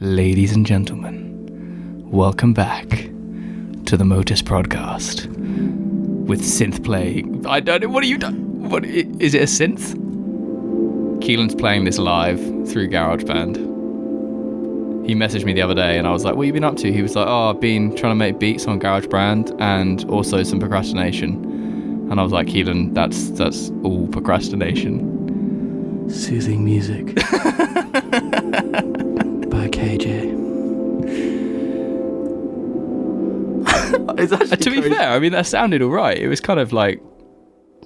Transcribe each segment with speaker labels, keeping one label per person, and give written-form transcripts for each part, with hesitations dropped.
Speaker 1: Ladies and gentlemen, welcome back to the Motus Prodcast with synth playing. I don't know, what are you doing? What is it, a synth? Keelan's playing this live through GarageBand. He messaged me the other day and I was like, what have you been up to? He was like, I've been trying to make beats on GarageBand and also some procrastination. And I was like, Kelan, that's all procrastination.
Speaker 2: Soothing music by KJ.
Speaker 1: To be fair, I mean, that sounded alright. It was kind of like...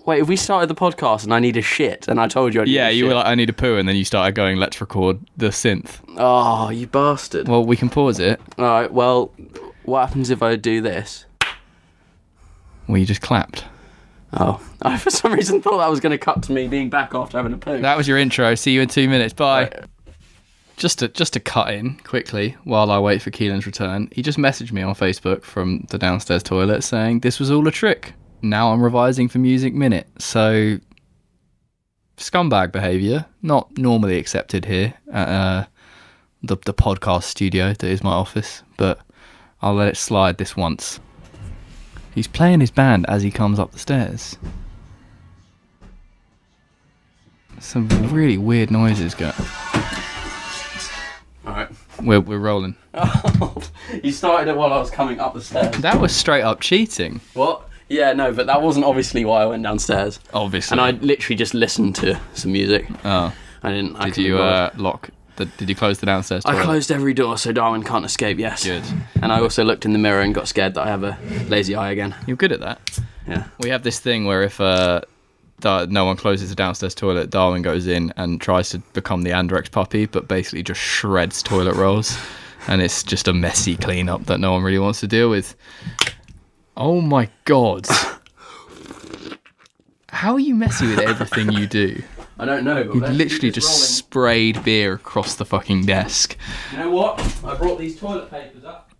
Speaker 2: Wait, if we started the podcast and I need a shit and I told you I need a shit.
Speaker 1: You were like, I need a poo, and then you started going, let's record the synth.
Speaker 2: Oh, you bastard.
Speaker 1: Well, we can pause it.
Speaker 2: Alright, well, what happens if I do this?
Speaker 1: Well, you just clapped.
Speaker 2: Oh, I for some reason thought that was going to cut to me being back after having a poo.
Speaker 1: That was your intro. See you in 2 minutes. Bye.
Speaker 2: Right.
Speaker 1: Just to cut in quickly while I wait for Keelan's return, he just messaged me on Facebook from the downstairs toilet saying this was all a trick. Now I'm revising for Music Minute. So, scumbag behaviour, not normally accepted here at the podcast studio that is my office, but I'll let it slide this once. He's playing his band as he comes up the stairs. Some really weird noises go.
Speaker 2: Alright.
Speaker 1: We're rolling.
Speaker 2: Oh, you started it while I was coming up the stairs.
Speaker 1: That was straight up cheating.
Speaker 2: What? Yeah, no, but that wasn't obviously why I went downstairs.
Speaker 1: Obviously.
Speaker 2: And I literally just listened to some music.
Speaker 1: Oh.
Speaker 2: I didn't...
Speaker 1: Did you lock... Did you close the downstairs toilet?
Speaker 2: I closed every door so Darwin can't escape, yes.
Speaker 1: Good.
Speaker 2: And I also looked in the mirror and got scared that I have a lazy eye again.
Speaker 1: You're good at that.
Speaker 2: Yeah.
Speaker 1: We have this thing where if no one closes the downstairs toilet, Darwin goes in and tries to become the Andrex puppy, but basically just shreds toilet rolls. And it's just a messy clean-up that no one really wants to deal with. Oh my God. How are you messy with everything you do?
Speaker 2: I don't know, but
Speaker 1: You literally just sprayed beer across the fucking desk.
Speaker 2: You know what? I brought these toilet papers up.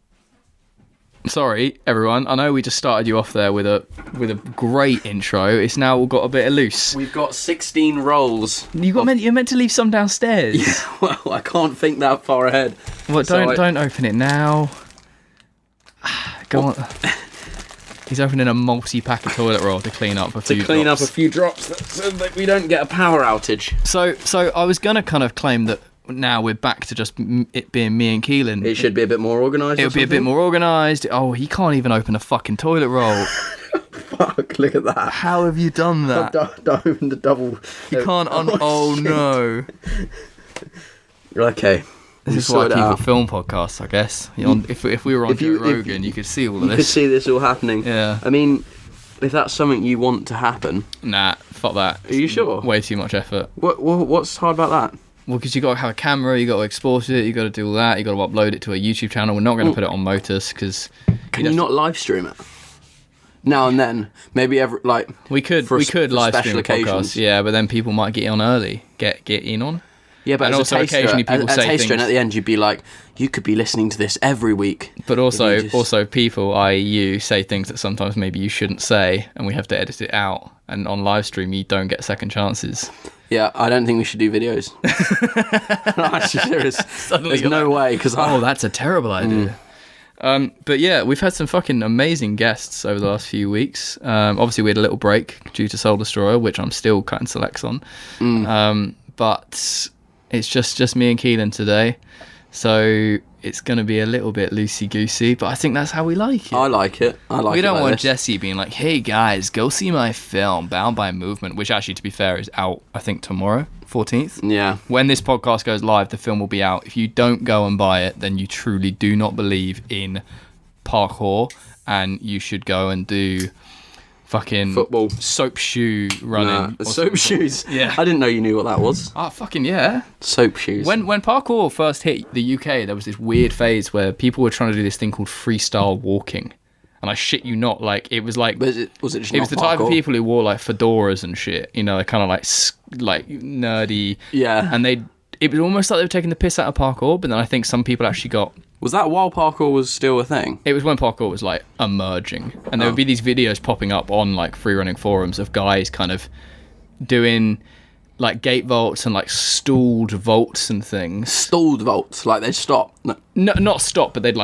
Speaker 1: Sorry, everyone. I know we just started you off there with a great intro. It's now all got a bit of loose.
Speaker 2: We've got 16 rolls.
Speaker 1: You're meant to leave some downstairs.
Speaker 2: Yeah, well, I can't think that far ahead.
Speaker 1: Well, don't open it now. Go on. He's opening a multi-pack of toilet roll to clean up a few drops.
Speaker 2: To clean up a few drops so that we don't get a power outage.
Speaker 1: So I was going to kind of claim that now we're back to just it being me and Keelan.
Speaker 2: It should be a bit more organised.
Speaker 1: It would be a bit more organised. Oh, he can't even open a fucking toilet roll.
Speaker 2: Fuck, look at that.
Speaker 1: How have you done that?
Speaker 2: I opened a double.
Speaker 1: You can't Oh no.
Speaker 2: Okay.
Speaker 1: This is why people film podcasts, I guess. If we were on Joe Rogan, you could see all of this.
Speaker 2: You could see this all happening.
Speaker 1: Yeah.
Speaker 2: I mean, if that's something you want to happen...
Speaker 1: Nah, fuck that.
Speaker 2: Are you sure?
Speaker 1: Way too much effort.
Speaker 2: What's hard about that?
Speaker 1: Well, because you got to have a camera, you got to export it, you got to do all that, you got to upload it to a YouTube channel. We're not going to put it on Motus because...
Speaker 2: Can you not live stream it? Now and then, maybe
Speaker 1: we could live stream a podcast, yeah, but then people might get in on early. Get in on.
Speaker 2: Yeah, but
Speaker 1: and also occasionally people say things.
Speaker 2: And at the end, you'd be like, you could be listening to this every week.
Speaker 1: But also people, i.e. you, say things that sometimes maybe you shouldn't say, and we have to edit it out. And on live stream, you don't get second chances.
Speaker 2: Yeah, I don't think we should do videos. No, actually, there's no way.
Speaker 1: That's a terrible idea. But yeah, we've had some fucking amazing guests over the last few weeks. Obviously, we had a little break due to Soul Destroyer, which I'm still cutting selects on. But it's just me and Keelan today. So it's going to be a little bit loosey-goosey, but I think that's how we like it.
Speaker 2: I like it.
Speaker 1: We don't want Jesse being like, hey guys, go see my film, Bound by Movement, which actually, to be fair, is out, I think, tomorrow, 14th.
Speaker 2: Yeah.
Speaker 1: When this podcast goes live, the film will be out. If you don't go and buy it, then you truly do not believe in parkour, and you should go and do fucking
Speaker 2: football,
Speaker 1: soap shoe running.
Speaker 2: Soap shoes.
Speaker 1: Yeah,
Speaker 2: I didn't know you knew what that was.
Speaker 1: Oh fucking yeah,
Speaker 2: soap shoes.
Speaker 1: When parkour first hit the UK, there was this weird phase where people were trying to do this thing called freestyle walking, and I shit you not, like it was like
Speaker 2: was it
Speaker 1: the type of people who wore like fedoras and shit, you know, kind of like nerdy.
Speaker 2: Yeah,
Speaker 1: and it was almost like they were taking the piss out of parkour, but then I think some people actually got...
Speaker 2: Was that while parkour was still a thing?
Speaker 1: It was when parkour was like emerging, and there would be these videos popping up on like free running forums of guys kind of doing like gate vaults and like stalled vaults and things.
Speaker 2: Stalled vaults, like they'd stop.
Speaker 1: No, not stop, but they'd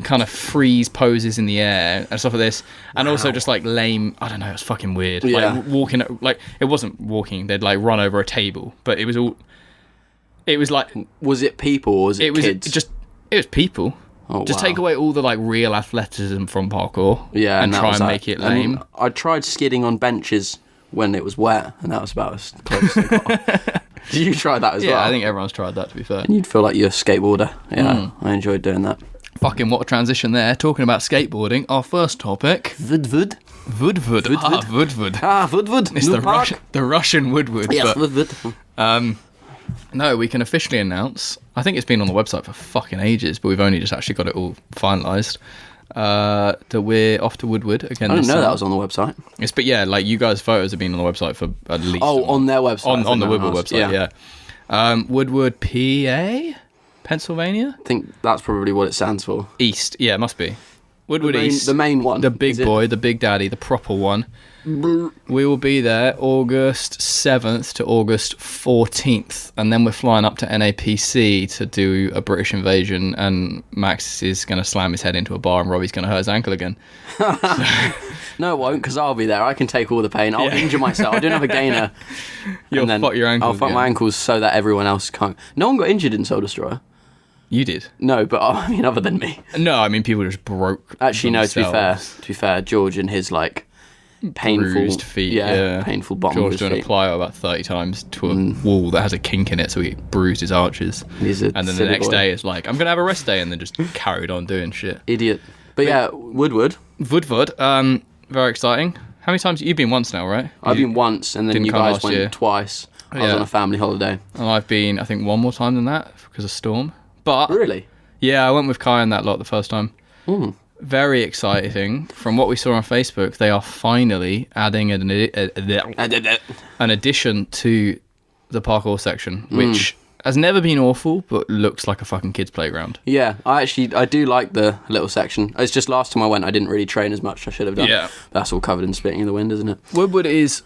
Speaker 1: kind of freeze poses in the air and stuff like this, and also just like lame. I don't know. It was fucking weird.
Speaker 2: Yeah.
Speaker 1: Like walking, like it wasn't walking. They'd like run over a table, but it was all. It was like.
Speaker 2: Was it people or was it kids?
Speaker 1: It was people.
Speaker 2: Oh,
Speaker 1: just take away all the like real athleticism from parkour.
Speaker 2: Yeah,
Speaker 1: and try and make it lame.
Speaker 2: I tried skidding on benches when it was wet, and that was about as close as I got. Did you try that as well?
Speaker 1: Yeah, I think everyone's tried that, to be fair.
Speaker 2: And you'd feel like you're a skateboarder. Yeah, I enjoyed doing that.
Speaker 1: Fucking what a transition there. Talking about skateboarding, our first topic.
Speaker 2: Woodward.
Speaker 1: Woodward. Woodward.
Speaker 2: Woodward.
Speaker 1: It's the Russian Woodward.
Speaker 2: Yes,
Speaker 1: but,
Speaker 2: Woodward.
Speaker 1: no, we can officially announce, I think it's been on the website for fucking ages, but we've only just actually got it all finalised, that we're off to Woodward again.
Speaker 2: I didn't know that was on the website.
Speaker 1: But yeah, like you guys' photos have been on the website for at least...
Speaker 2: Oh, on their website.
Speaker 1: On the Woodward website, yeah. Woodward, PA? Pennsylvania?
Speaker 2: I think that's probably what it stands for.
Speaker 1: East, yeah, it must be. Woodward East.
Speaker 2: The main one.
Speaker 1: The big boy, the big daddy, the proper one. We will be there August 7th to August 14th, and then we're flying up to NAPC to do a British invasion, and Max is going to slam his head into a bar and Robbie's going to hurt his ankle again.
Speaker 2: No, it won't, because I'll be there. I can take all the pain. I'll injure myself. I don't have a gainer.
Speaker 1: You'll fuck your ankles.
Speaker 2: I'll fuck my ankles so that everyone else can't. No one got injured in Soul Destroyer.
Speaker 1: You did?
Speaker 2: No, but I mean, other than me.
Speaker 1: No, I mean, people just broke
Speaker 2: Actually,
Speaker 1: themselves.
Speaker 2: no, to be fair, George and his, like, painful...
Speaker 1: bruised feet, yeah.
Speaker 2: Painful bottom
Speaker 1: George
Speaker 2: of his
Speaker 1: doing
Speaker 2: feet.
Speaker 1: a plyo about 30 times to a wall that has a kink in it, so he bruised his arches. And then the next day it's like, I'm going to have a rest day, and then just carried on doing shit.
Speaker 2: Idiot. But yeah, Woodward.
Speaker 1: Woodward, very exciting. How many times? You've been once now, right?
Speaker 2: I've been once, and then you guys went twice. I was on a family holiday.
Speaker 1: And I've been, I think, one more time than that because of Storm. But
Speaker 2: really?
Speaker 1: Yeah, I went with Kai and that lot the first time. Very exciting. From what we saw on Facebook, they are finally adding an addition to the parkour section, which has never been awful, but looks like a fucking kid's playground.
Speaker 2: Yeah, I do like the little section. It's just last time I went, I didn't really train as much as I should have done.
Speaker 1: Yeah.
Speaker 2: That's all covered in spitting in the wind, isn't it?
Speaker 1: Woodward is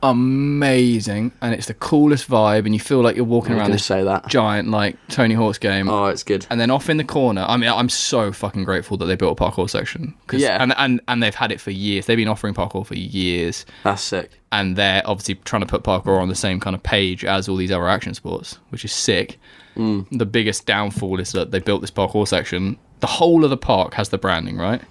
Speaker 1: amazing, and it's the coolest vibe, and you feel like you're walking around this giant like Tony Hawk's game.
Speaker 2: Oh, it's good.
Speaker 1: And then off in the corner, I mean, I'm so fucking grateful that they built a parkour section. And they've had it for years. They've been offering parkour for years.
Speaker 2: That's sick.
Speaker 1: And they're obviously trying to put parkour on the same kind of page as all these other action sports, which is sick. The biggest downfall is that they built this parkour section. The whole of the park has the branding, right?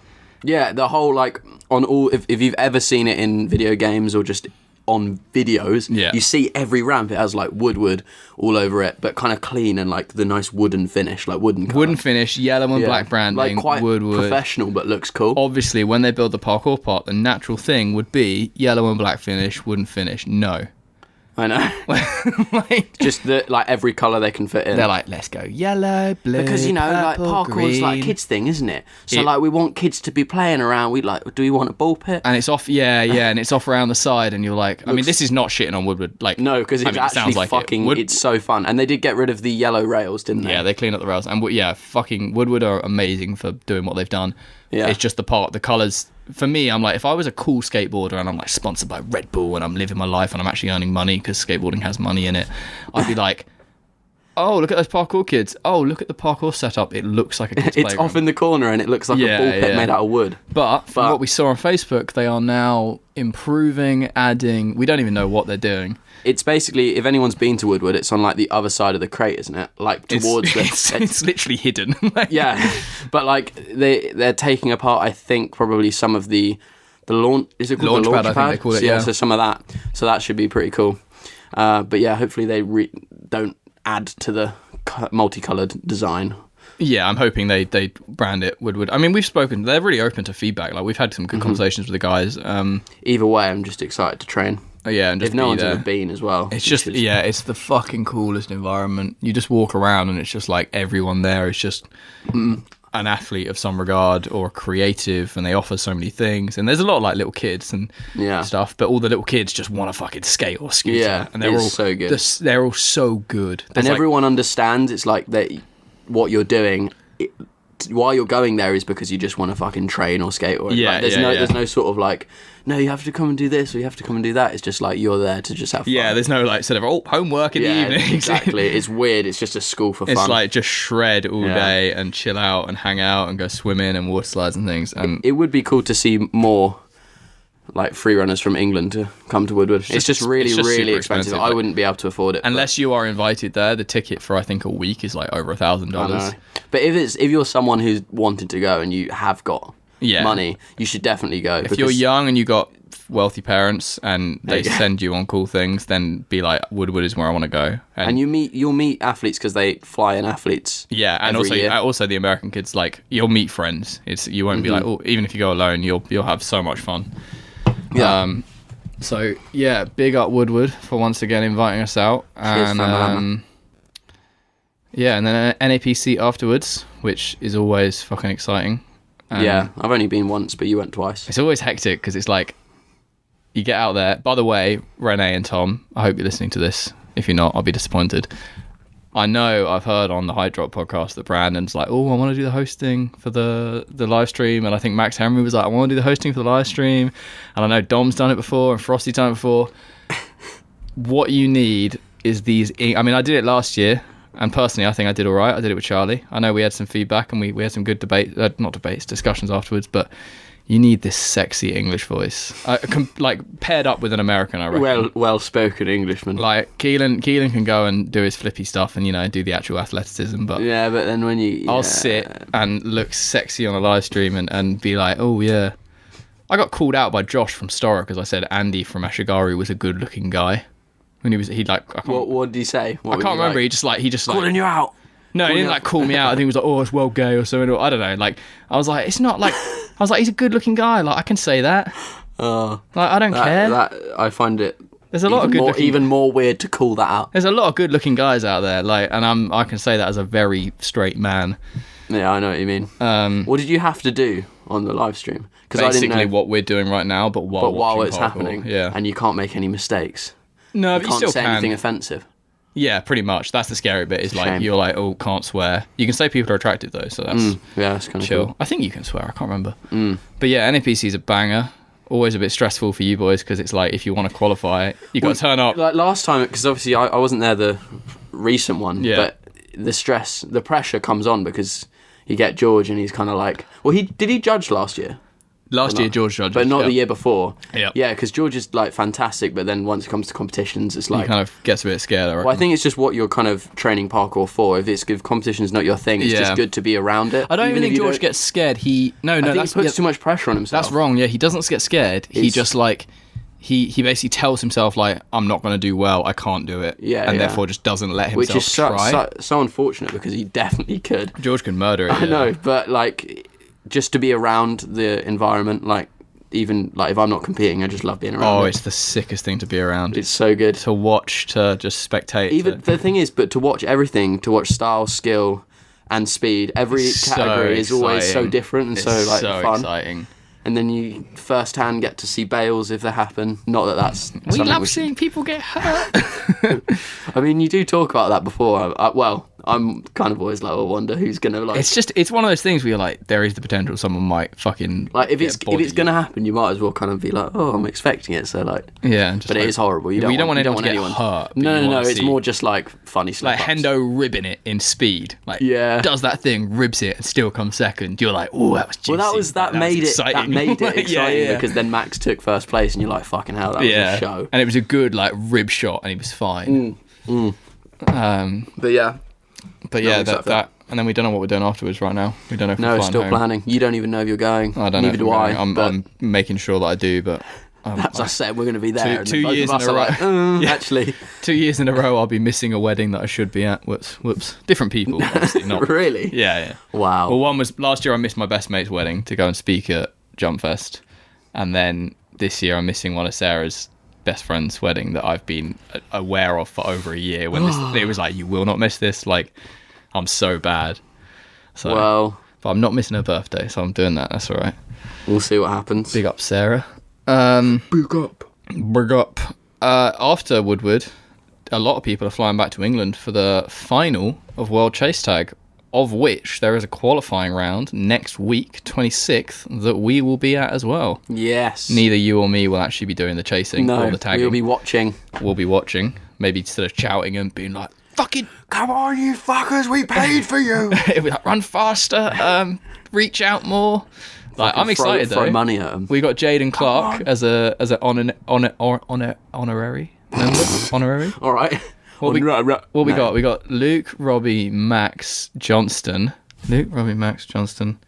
Speaker 2: Yeah, the whole, like, on all... If you've ever seen it in video games or just on videos, you see every ramp, it has, like, Woodward all over it, but kind of clean and, like, the nice wooden finish, like wooden colour.
Speaker 1: Wooden finish, yellow and black branding,
Speaker 2: like, quite
Speaker 1: Woodward.
Speaker 2: Professional, but looks cool.
Speaker 1: Obviously, when they build the parkour part, the natural thing would be yellow and black finish, wooden finish. No.
Speaker 2: I know. Just every colour they can fit in.
Speaker 1: They're like, let's go yellow, blue,
Speaker 2: because
Speaker 1: purple,
Speaker 2: like parkour's
Speaker 1: green.
Speaker 2: like a kids thing, isn't it? So like we want kids to be playing around. Do we want a ball pit?
Speaker 1: And it's off, and it's off around the side, and you're like, I mean, this is not shitting on Woodward, like
Speaker 2: no, because it sounds like it's so fun. And they did get rid of the yellow rails, didn't they?
Speaker 1: Yeah, they cleaned up the rails, and fucking Woodward are amazing for doing what they've done. Yeah, it's just the colours. For me, I'm like, if I was a cool skateboarder and I'm like sponsored by Red Bull and I'm living my life and I'm actually earning money because skateboarding has money in it, I'd be like, oh, look at those parkour kids. Oh, look at the parkour setup. It looks like a kid's playground.
Speaker 2: It's off in the corner and it looks like a ball pit made out of wood.
Speaker 1: But from what we saw on Facebook, they are now improving, adding. We don't even know what they're doing.
Speaker 2: It's basically, if anyone's been to Woodward, it's on like the other side of the crate, isn't it? Like towards
Speaker 1: it's literally hidden.
Speaker 2: Yeah, but like they're taking apart, I think, probably some of the launch. Is it called the launch pad?
Speaker 1: I think they call it. Yeah,
Speaker 2: so some of that. So that should be pretty cool. But yeah, hopefully they don't add to the multicoloured design.
Speaker 1: Yeah, I'm hoping they brand it Woodward. I mean, we've spoken. They're really open to feedback. Like we've had some good conversations with the guys.
Speaker 2: Either way, I'm just excited to train.
Speaker 1: Yeah, and just
Speaker 2: if no one's ever been as well.
Speaker 1: It's just it's the fucking coolest environment. You just walk around and it's just like everyone there is just an athlete of some regard or creative, and they offer so many things. And there's a lot of like little kids and stuff, but all the little kids just want to fucking skate or scooter.
Speaker 2: Yeah,
Speaker 1: and they're all
Speaker 2: so good.
Speaker 1: They're all so good.
Speaker 2: And everyone understands. It's like that what you're doing. why you're going there is because you just want to fucking train or skate or there's no sort of like, no, you have to come and do this or you have to come and do that. It's just like you're there to just have fun.
Speaker 1: Yeah, there's no like sort of homework in the evening.
Speaker 2: Exactly. It's weird. It's just a school for fun.
Speaker 1: It's like just shred all day and chill out and hang out and go swimming and water slides and things. And
Speaker 2: it would be cool to see more like free runners from England to come to Woodward. It's just really expensive. I wouldn't be able to afford it.
Speaker 1: Unless you are invited there, the ticket for I think a week is like over $1,000.
Speaker 2: But if you're someone who's wanted to go and you have got money, you should definitely go.
Speaker 1: If you're young and you got wealthy parents and they send you on cool things, then be like, Woodward is where I want to go.
Speaker 2: And you'll meet athletes because they fly in athletes.
Speaker 1: Yeah, and also the American kids, like you'll meet friends. You won't be like, even if you go alone, you'll have so much fun. Yeah. So yeah, big up Woodward for once again inviting us out.
Speaker 2: Cheers,
Speaker 1: and and then an NAPC afterwards, which is always fucking exciting.
Speaker 2: I've only been once, but you went twice.
Speaker 1: It's always hectic because it's like you get out there. By the way, Renee and Tom, I hope you're listening to this. If you're not, I'll be disappointed. I know I've heard on the High Drop podcast that Brandon's like, oh, I want to do the hosting for the live stream. And I think Max Henry was like, I want to do the hosting for the live stream. And I know Dom's done it before and Frosty's done it before. What you need is these... I mean, I did it last year. And personally, I think I did all right. I did it with Charlie. I know we had some feedback and we had some good discussions afterwards. But you need this sexy English voice, like paired up with an American, I reckon.
Speaker 2: Well-spoken Englishman.
Speaker 1: Like Kelan can go and do his flippy stuff and do the actual athleticism, but
Speaker 2: but then when
Speaker 1: I'll sit and look sexy on a live stream and be like, oh yeah. I got called out by Josh from Stora because I said Andy from Ashigaru was a good-looking guy. When what
Speaker 2: did he say?
Speaker 1: I can't remember.
Speaker 2: Like?
Speaker 1: He just
Speaker 2: calling you out.
Speaker 1: No, he didn't call me out. I think he was like, oh, it's well gay or something. Or, I don't know. Like, I was like, it's not like... I was like, he's a good-looking guy. Like, I can say that. I don't care.
Speaker 2: I find it...
Speaker 1: There's a lot of good-looking...
Speaker 2: Even more weird to call that out.
Speaker 1: There's a lot of good-looking guys out there. Like, and I can say that as a very straight man.
Speaker 2: Yeah, I know what you mean. What did you have to do on the live stream?
Speaker 1: Because basically I didn't know what we're doing right now, but while
Speaker 2: it's happening.
Speaker 1: Yeah.
Speaker 2: And you can't make any mistakes.
Speaker 1: No, but you still
Speaker 2: can't say anything offensive.
Speaker 1: Yeah, pretty much. That's the scary bit. Is like you're like, oh, can't swear. You can say people are attractive though, so that's
Speaker 2: kind of
Speaker 1: chill.
Speaker 2: Cool.
Speaker 1: I think you can swear. I can't remember. But yeah, NAPC is a banger. Always a bit stressful for you boys because it's like if you want to qualify, you got to turn up.
Speaker 2: Like last time, because obviously I wasn't there the recent one.
Speaker 1: Yeah.
Speaker 2: But the pressure comes on because you get George and he's kind of like, well, did he judge last year?
Speaker 1: Last year, George judged.
Speaker 2: But not the year before.
Speaker 1: Yeah.
Speaker 2: Yeah, because George is, like, fantastic, but then once it comes to competitions, it's like...
Speaker 1: He kind of gets a bit scared, I reckon.
Speaker 2: Well, I think it's just what you're kind of training parkour for. If competition's not your thing, it's just good to be around it.
Speaker 1: I don't even think George gets scared. I think
Speaker 2: he puts too much pressure on himself.
Speaker 1: That's wrong, yeah. He doesn't get scared. He just, like... He basically tells himself, like, I'm not going to do well, I can't do it. Yeah, and therefore just doesn't let himself try.
Speaker 2: Which is so unfortunate, because he definitely could.
Speaker 1: George can murder it,
Speaker 2: I know, but, like, just to be around the environment, like... Even like if I'm not competing, I just love being around.
Speaker 1: Oh, it's the sickest thing to be around.
Speaker 2: It's so good
Speaker 1: to watch, to just spectate.
Speaker 2: Even the thing is, but to watch everything, to watch style, skill, and speed. Every category is always so different and so fun.
Speaker 1: Exciting.
Speaker 2: And then you first-hand get to see bails if they happen. Not that that's...
Speaker 1: We love seeing people get hurt.
Speaker 2: I mean, you do talk about that before. I'm kind of always like, I wonder who's going to like...
Speaker 1: It's one of those things where you're like, there is the potential someone might fucking...
Speaker 2: Like, if it's going to happen, you might as well kind of be like, oh, I'm expecting it, so like...
Speaker 1: Yeah.
Speaker 2: But it is horrible. You don't want anyone to get hurt. No, it's more just like funny slip-ups.
Speaker 1: Like Hendo ribbing it in speed. Like, does that thing, ribs it, and still comes second. You're like, oh, that was juicy.
Speaker 2: Well, that made it exciting because then Max took first place and you're like, fucking hell, that was a show.
Speaker 1: And it was a good like rib shot and he was fine.
Speaker 2: But yeah,
Speaker 1: that and then we don't know what we're doing afterwards right now. We don't know if we're
Speaker 2: still
Speaker 1: home.
Speaker 2: Planning. You don't even know if you're going.
Speaker 1: I don't know. Neither do I. I'm making sure that I do, but
Speaker 2: that's I said we're going to be there.
Speaker 1: Two years in a row.
Speaker 2: Like, actually,
Speaker 1: 2 years in a row, I'll be missing a wedding that I should be at. Whoops. Different people, obviously. Not
Speaker 2: really.
Speaker 1: Yeah.
Speaker 2: Wow.
Speaker 1: Well, one was last year. I missed my best mate's wedding to go and speak at Jump Fest, and then this year I'm missing one of Sarah's best friend's wedding that I've been aware of for over a year. When it was like, you will not miss this. Like, I'm so bad. So, but I'm not missing her birthday, so I'm doing that. That's all right.
Speaker 2: We'll see what happens.
Speaker 1: Big up, Sarah.
Speaker 2: Big up.
Speaker 1: After Woodward, a lot of people are flying back to England for the final of World Chase Tag of which there is a qualifying round next week, 26th, that we will be at as well.
Speaker 2: Yes.
Speaker 1: Neither you or me will actually be doing the chasing or the tagging.
Speaker 2: We'll be watching.
Speaker 1: We'll be watching. Maybe instead of shouting and being like, fucking...
Speaker 2: Come on, you fuckers, we paid for you.
Speaker 1: It'll be like, run faster, reach out more. Like, I'm excited, though.
Speaker 2: Throw money at them.
Speaker 1: We got Jaden Clark as an honorary member. Honorary?
Speaker 2: All right.
Speaker 1: What we got? We got Luke, Robbie, Max, Johnston. Luke, Robbie, Max, Johnston.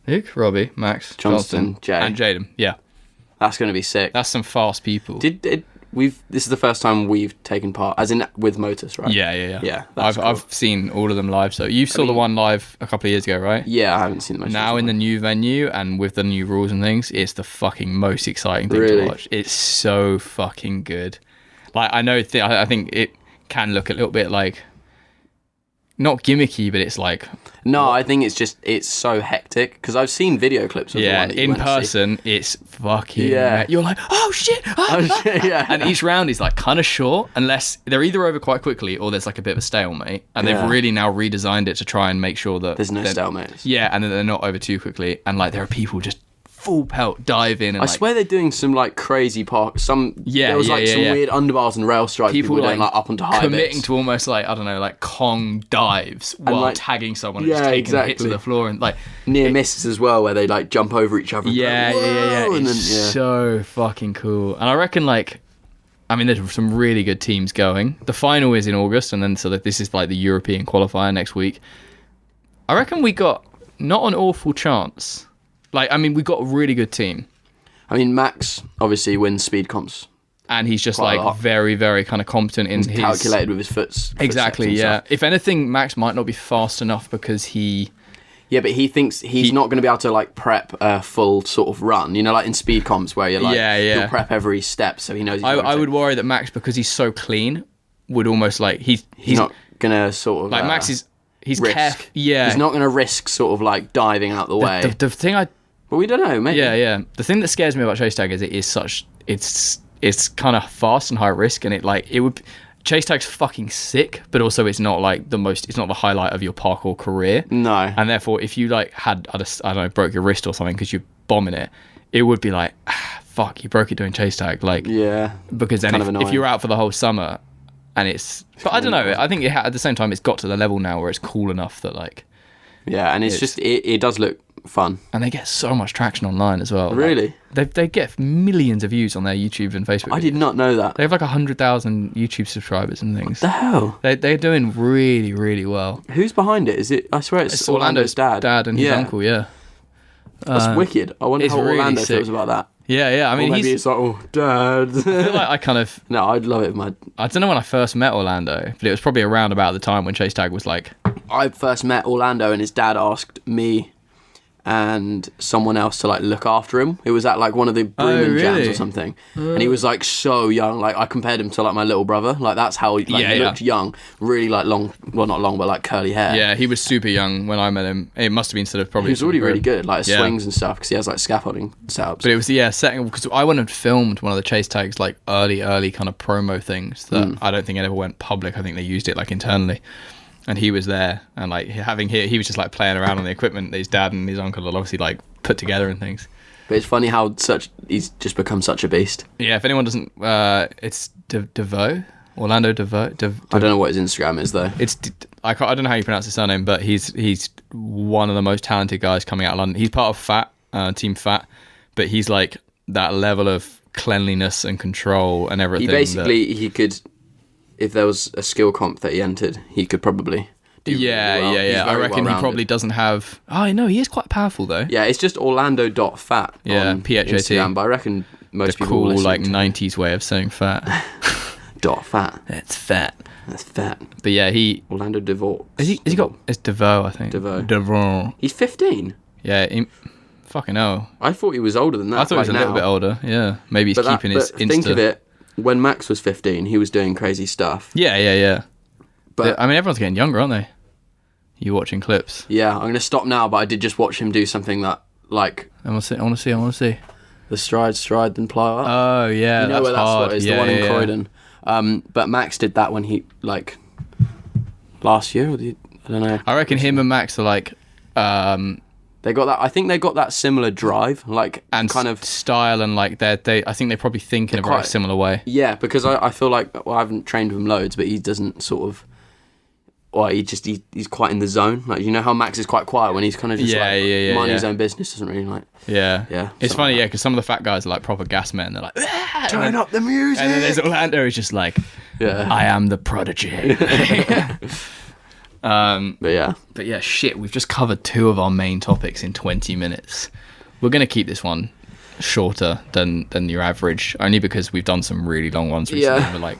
Speaker 1: Luke, Robbie, Max, Johnston,
Speaker 2: Jay.
Speaker 1: and Jaden. Yeah.
Speaker 2: That's going to be sick.
Speaker 1: That's some fast people.
Speaker 2: This is the first time we've taken part, as in with Motus, right?
Speaker 1: Yeah.
Speaker 2: Yeah,
Speaker 1: I've seen all of them live. So you saw the one live a couple of years ago, right?
Speaker 2: Yeah, I haven't seen the most.
Speaker 1: Now in the new venue and with the new rules and things, it's the fucking most exciting thing to watch. It's so fucking good. Like, I know, I think it can look a little bit like, not gimmicky, but it's like...
Speaker 2: No, I think it's so hectic, because I've seen video clips of the one that you
Speaker 1: in person, it's fucking...
Speaker 2: Yeah.
Speaker 1: You're like, oh shit!
Speaker 2: Yeah.
Speaker 1: And each round is like kind of short, unless they're either over quite quickly or there's like a bit of a stalemate. And they've really now redesigned it to try and make sure that...
Speaker 2: There's no stalemates.
Speaker 1: Yeah, and then they're not over too quickly. And like, there are people just full pelt dive in. And
Speaker 2: I swear they're doing some like crazy park. There was some weird underbars and rail strikes. People doing like up onto high
Speaker 1: committing
Speaker 2: bits.
Speaker 1: to almost like, I don't know, like Kong dives while like, tagging someone and just taking a hit to the floor and like
Speaker 2: near misses as well, where they like jump over each other.
Speaker 1: Yeah.
Speaker 2: And
Speaker 1: it's so fucking cool. And I reckon like, I mean, there's some really good teams going. The final is in August, and then so that this is like the European qualifier next week. I reckon we got not an awful chance. Like, I mean, we got a really good team.
Speaker 2: I mean, Max obviously wins speed comps.
Speaker 1: And he's just like very, very kind of competent in his...
Speaker 2: calculated with his foot.
Speaker 1: Exactly, yeah. If anything, Max might not be fast enough because he...
Speaker 2: Yeah, but he thinks he's not going to be able to like prep a full sort of run. You know, like in speed comps where you're like, he'll prep every step so he knows...
Speaker 1: I would worry that Max, because he's so clean, would almost like... He's
Speaker 2: not going to sort of...
Speaker 1: Like, Max is... He's
Speaker 2: risk.
Speaker 1: Yeah.
Speaker 2: He's not going to risk sort of like diving out the way.
Speaker 1: The thing I...
Speaker 2: But we don't know, maybe.
Speaker 1: Yeah. The thing that scares me about chase tag is it is such... It's kind of fast and high risk, and it would... Chase tag's fucking sick, but also it's not like it's not the highlight of your parkour career.
Speaker 2: No.
Speaker 1: And therefore, if you like had, I don't know, broke your wrist or something because you're bombing it would be like, fuck, you broke it doing chase tag. Like, yeah. Because then if you're out for the whole summer and but I don't know, I think at the same time it's got to the level now where it's cool enough that like...
Speaker 2: Yeah, and it's just, it does look fun.
Speaker 1: And they get so much traction online as well.
Speaker 2: Really?
Speaker 1: Like, they get millions of views on their YouTube and Facebook.
Speaker 2: I did not know that.
Speaker 1: They have like 100,000 YouTube subscribers and things.
Speaker 2: What the hell?
Speaker 1: They're doing really, really well.
Speaker 2: Who's behind it? Is it? I swear it's Orlando's dad.
Speaker 1: Dad and his uncle, yeah.
Speaker 2: That's wicked. I wonder how
Speaker 1: really
Speaker 2: Orlando
Speaker 1: sick.
Speaker 2: feels about that.
Speaker 1: Yeah. I mean,
Speaker 2: maybe it's like, oh, Dad.
Speaker 1: I feel like I kind of...
Speaker 2: No, I'd love it.
Speaker 1: I don't know when I first met Orlando, but it was probably around about the time when chase tag was like...
Speaker 2: I first met Orlando and his dad asked me and someone else to like look after him. It was at like one of the Brooman jams or something, and he was like so young. Like I compared him to like my little brother. Like that's how he looked young, really like long. Well, not long, but like curly hair.
Speaker 1: Yeah, he was super young when I met him. It must have been sort of probably.
Speaker 2: He was already really good, like swings and stuff, because he has like scaffolding setups.
Speaker 1: But it was setting, because I went and filmed one of the chase tags like early kind of promo things that I don't think it ever went public. I think they used it like internally. And he was there, and like he was just like playing around on the equipment that his dad and his uncle had obviously like put together and things.
Speaker 2: But it's funny how he's just become such a beast.
Speaker 1: Yeah, if anyone doesn't, it's Devoe, Orlando Devoe.
Speaker 2: I don't know what his Instagram is though.
Speaker 1: I don't know how you pronounce his surname, but he's one of the most talented guys coming out of London. He's part of Team Fat, but he's like that level of cleanliness and control and everything.
Speaker 2: He could. If there was a skill comp that he entered, he could probably do really well.
Speaker 1: Yeah. I reckon he probably doesn't have... Oh, no, he is quite powerful, though.
Speaker 2: Yeah, it's just Orlando.fat on
Speaker 1: PHAT.
Speaker 2: Instagram, but I reckon most people
Speaker 1: cool,
Speaker 2: will
Speaker 1: like, 90s way of saying fat.
Speaker 2: .fat.
Speaker 1: That's fat.
Speaker 2: That's fat.
Speaker 1: But yeah,
Speaker 2: Orlando DeVoe.
Speaker 1: Has he got... It's Devoe, I think.
Speaker 2: DeVoe. He's 15?
Speaker 1: Yeah, fucking hell.
Speaker 2: I thought he was older than that.
Speaker 1: I thought he was a little bit older, yeah. Maybe he's keeping his Insta...
Speaker 2: Think of it. When Max was 15, he was doing crazy stuff.
Speaker 1: Yeah.
Speaker 2: But
Speaker 1: I mean, everyone's getting younger, aren't they? You watching clips?
Speaker 2: Yeah, I'm going to stop now, but I did just watch him do something that, like...
Speaker 1: I want to see.
Speaker 2: The stride, then ply up.
Speaker 1: Oh, yeah,
Speaker 2: you know
Speaker 1: that's
Speaker 2: where that's
Speaker 1: hard.
Speaker 2: What is, the one in Croydon. But Max did that when he, like, last year, or I don't know.
Speaker 1: I reckon him and Max are like.
Speaker 2: They got that. I think they got that similar drive, like
Speaker 1: and
Speaker 2: kind of
Speaker 1: style, and like they. I think they probably think in a very similar way.
Speaker 2: Yeah, because I feel like I haven't trained with him loads, but he doesn't sort of. Well, he's quite in the zone. Like, you know how Max is quite quiet when he's kind of just minding his own business, doesn't really like.
Speaker 1: Yeah. It's funny, because some of the fat guys are like proper gas men. They're like,
Speaker 2: turn up the music.
Speaker 1: And then there's Orlando who's just like, I am the prodigy. But yeah, shit, we've just covered 2 of our main topics in 20 minutes. We're going to keep this one shorter than your average, only because we've done some really long ones recently. Yeah. Like,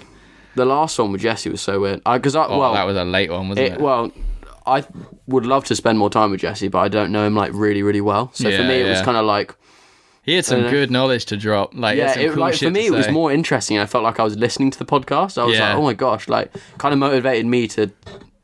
Speaker 2: the last one with Jesse was so weird. That
Speaker 1: was a late one, wasn't it?
Speaker 2: Well, I would love to spend more time with Jesse, but I don't know him like really, really well. So for me, it was kind of like...
Speaker 1: He had some good knowledge to drop. Like,
Speaker 2: for me, it was more interesting. I felt like I was listening to the podcast. I was like, oh my gosh, like, kind of motivated me to...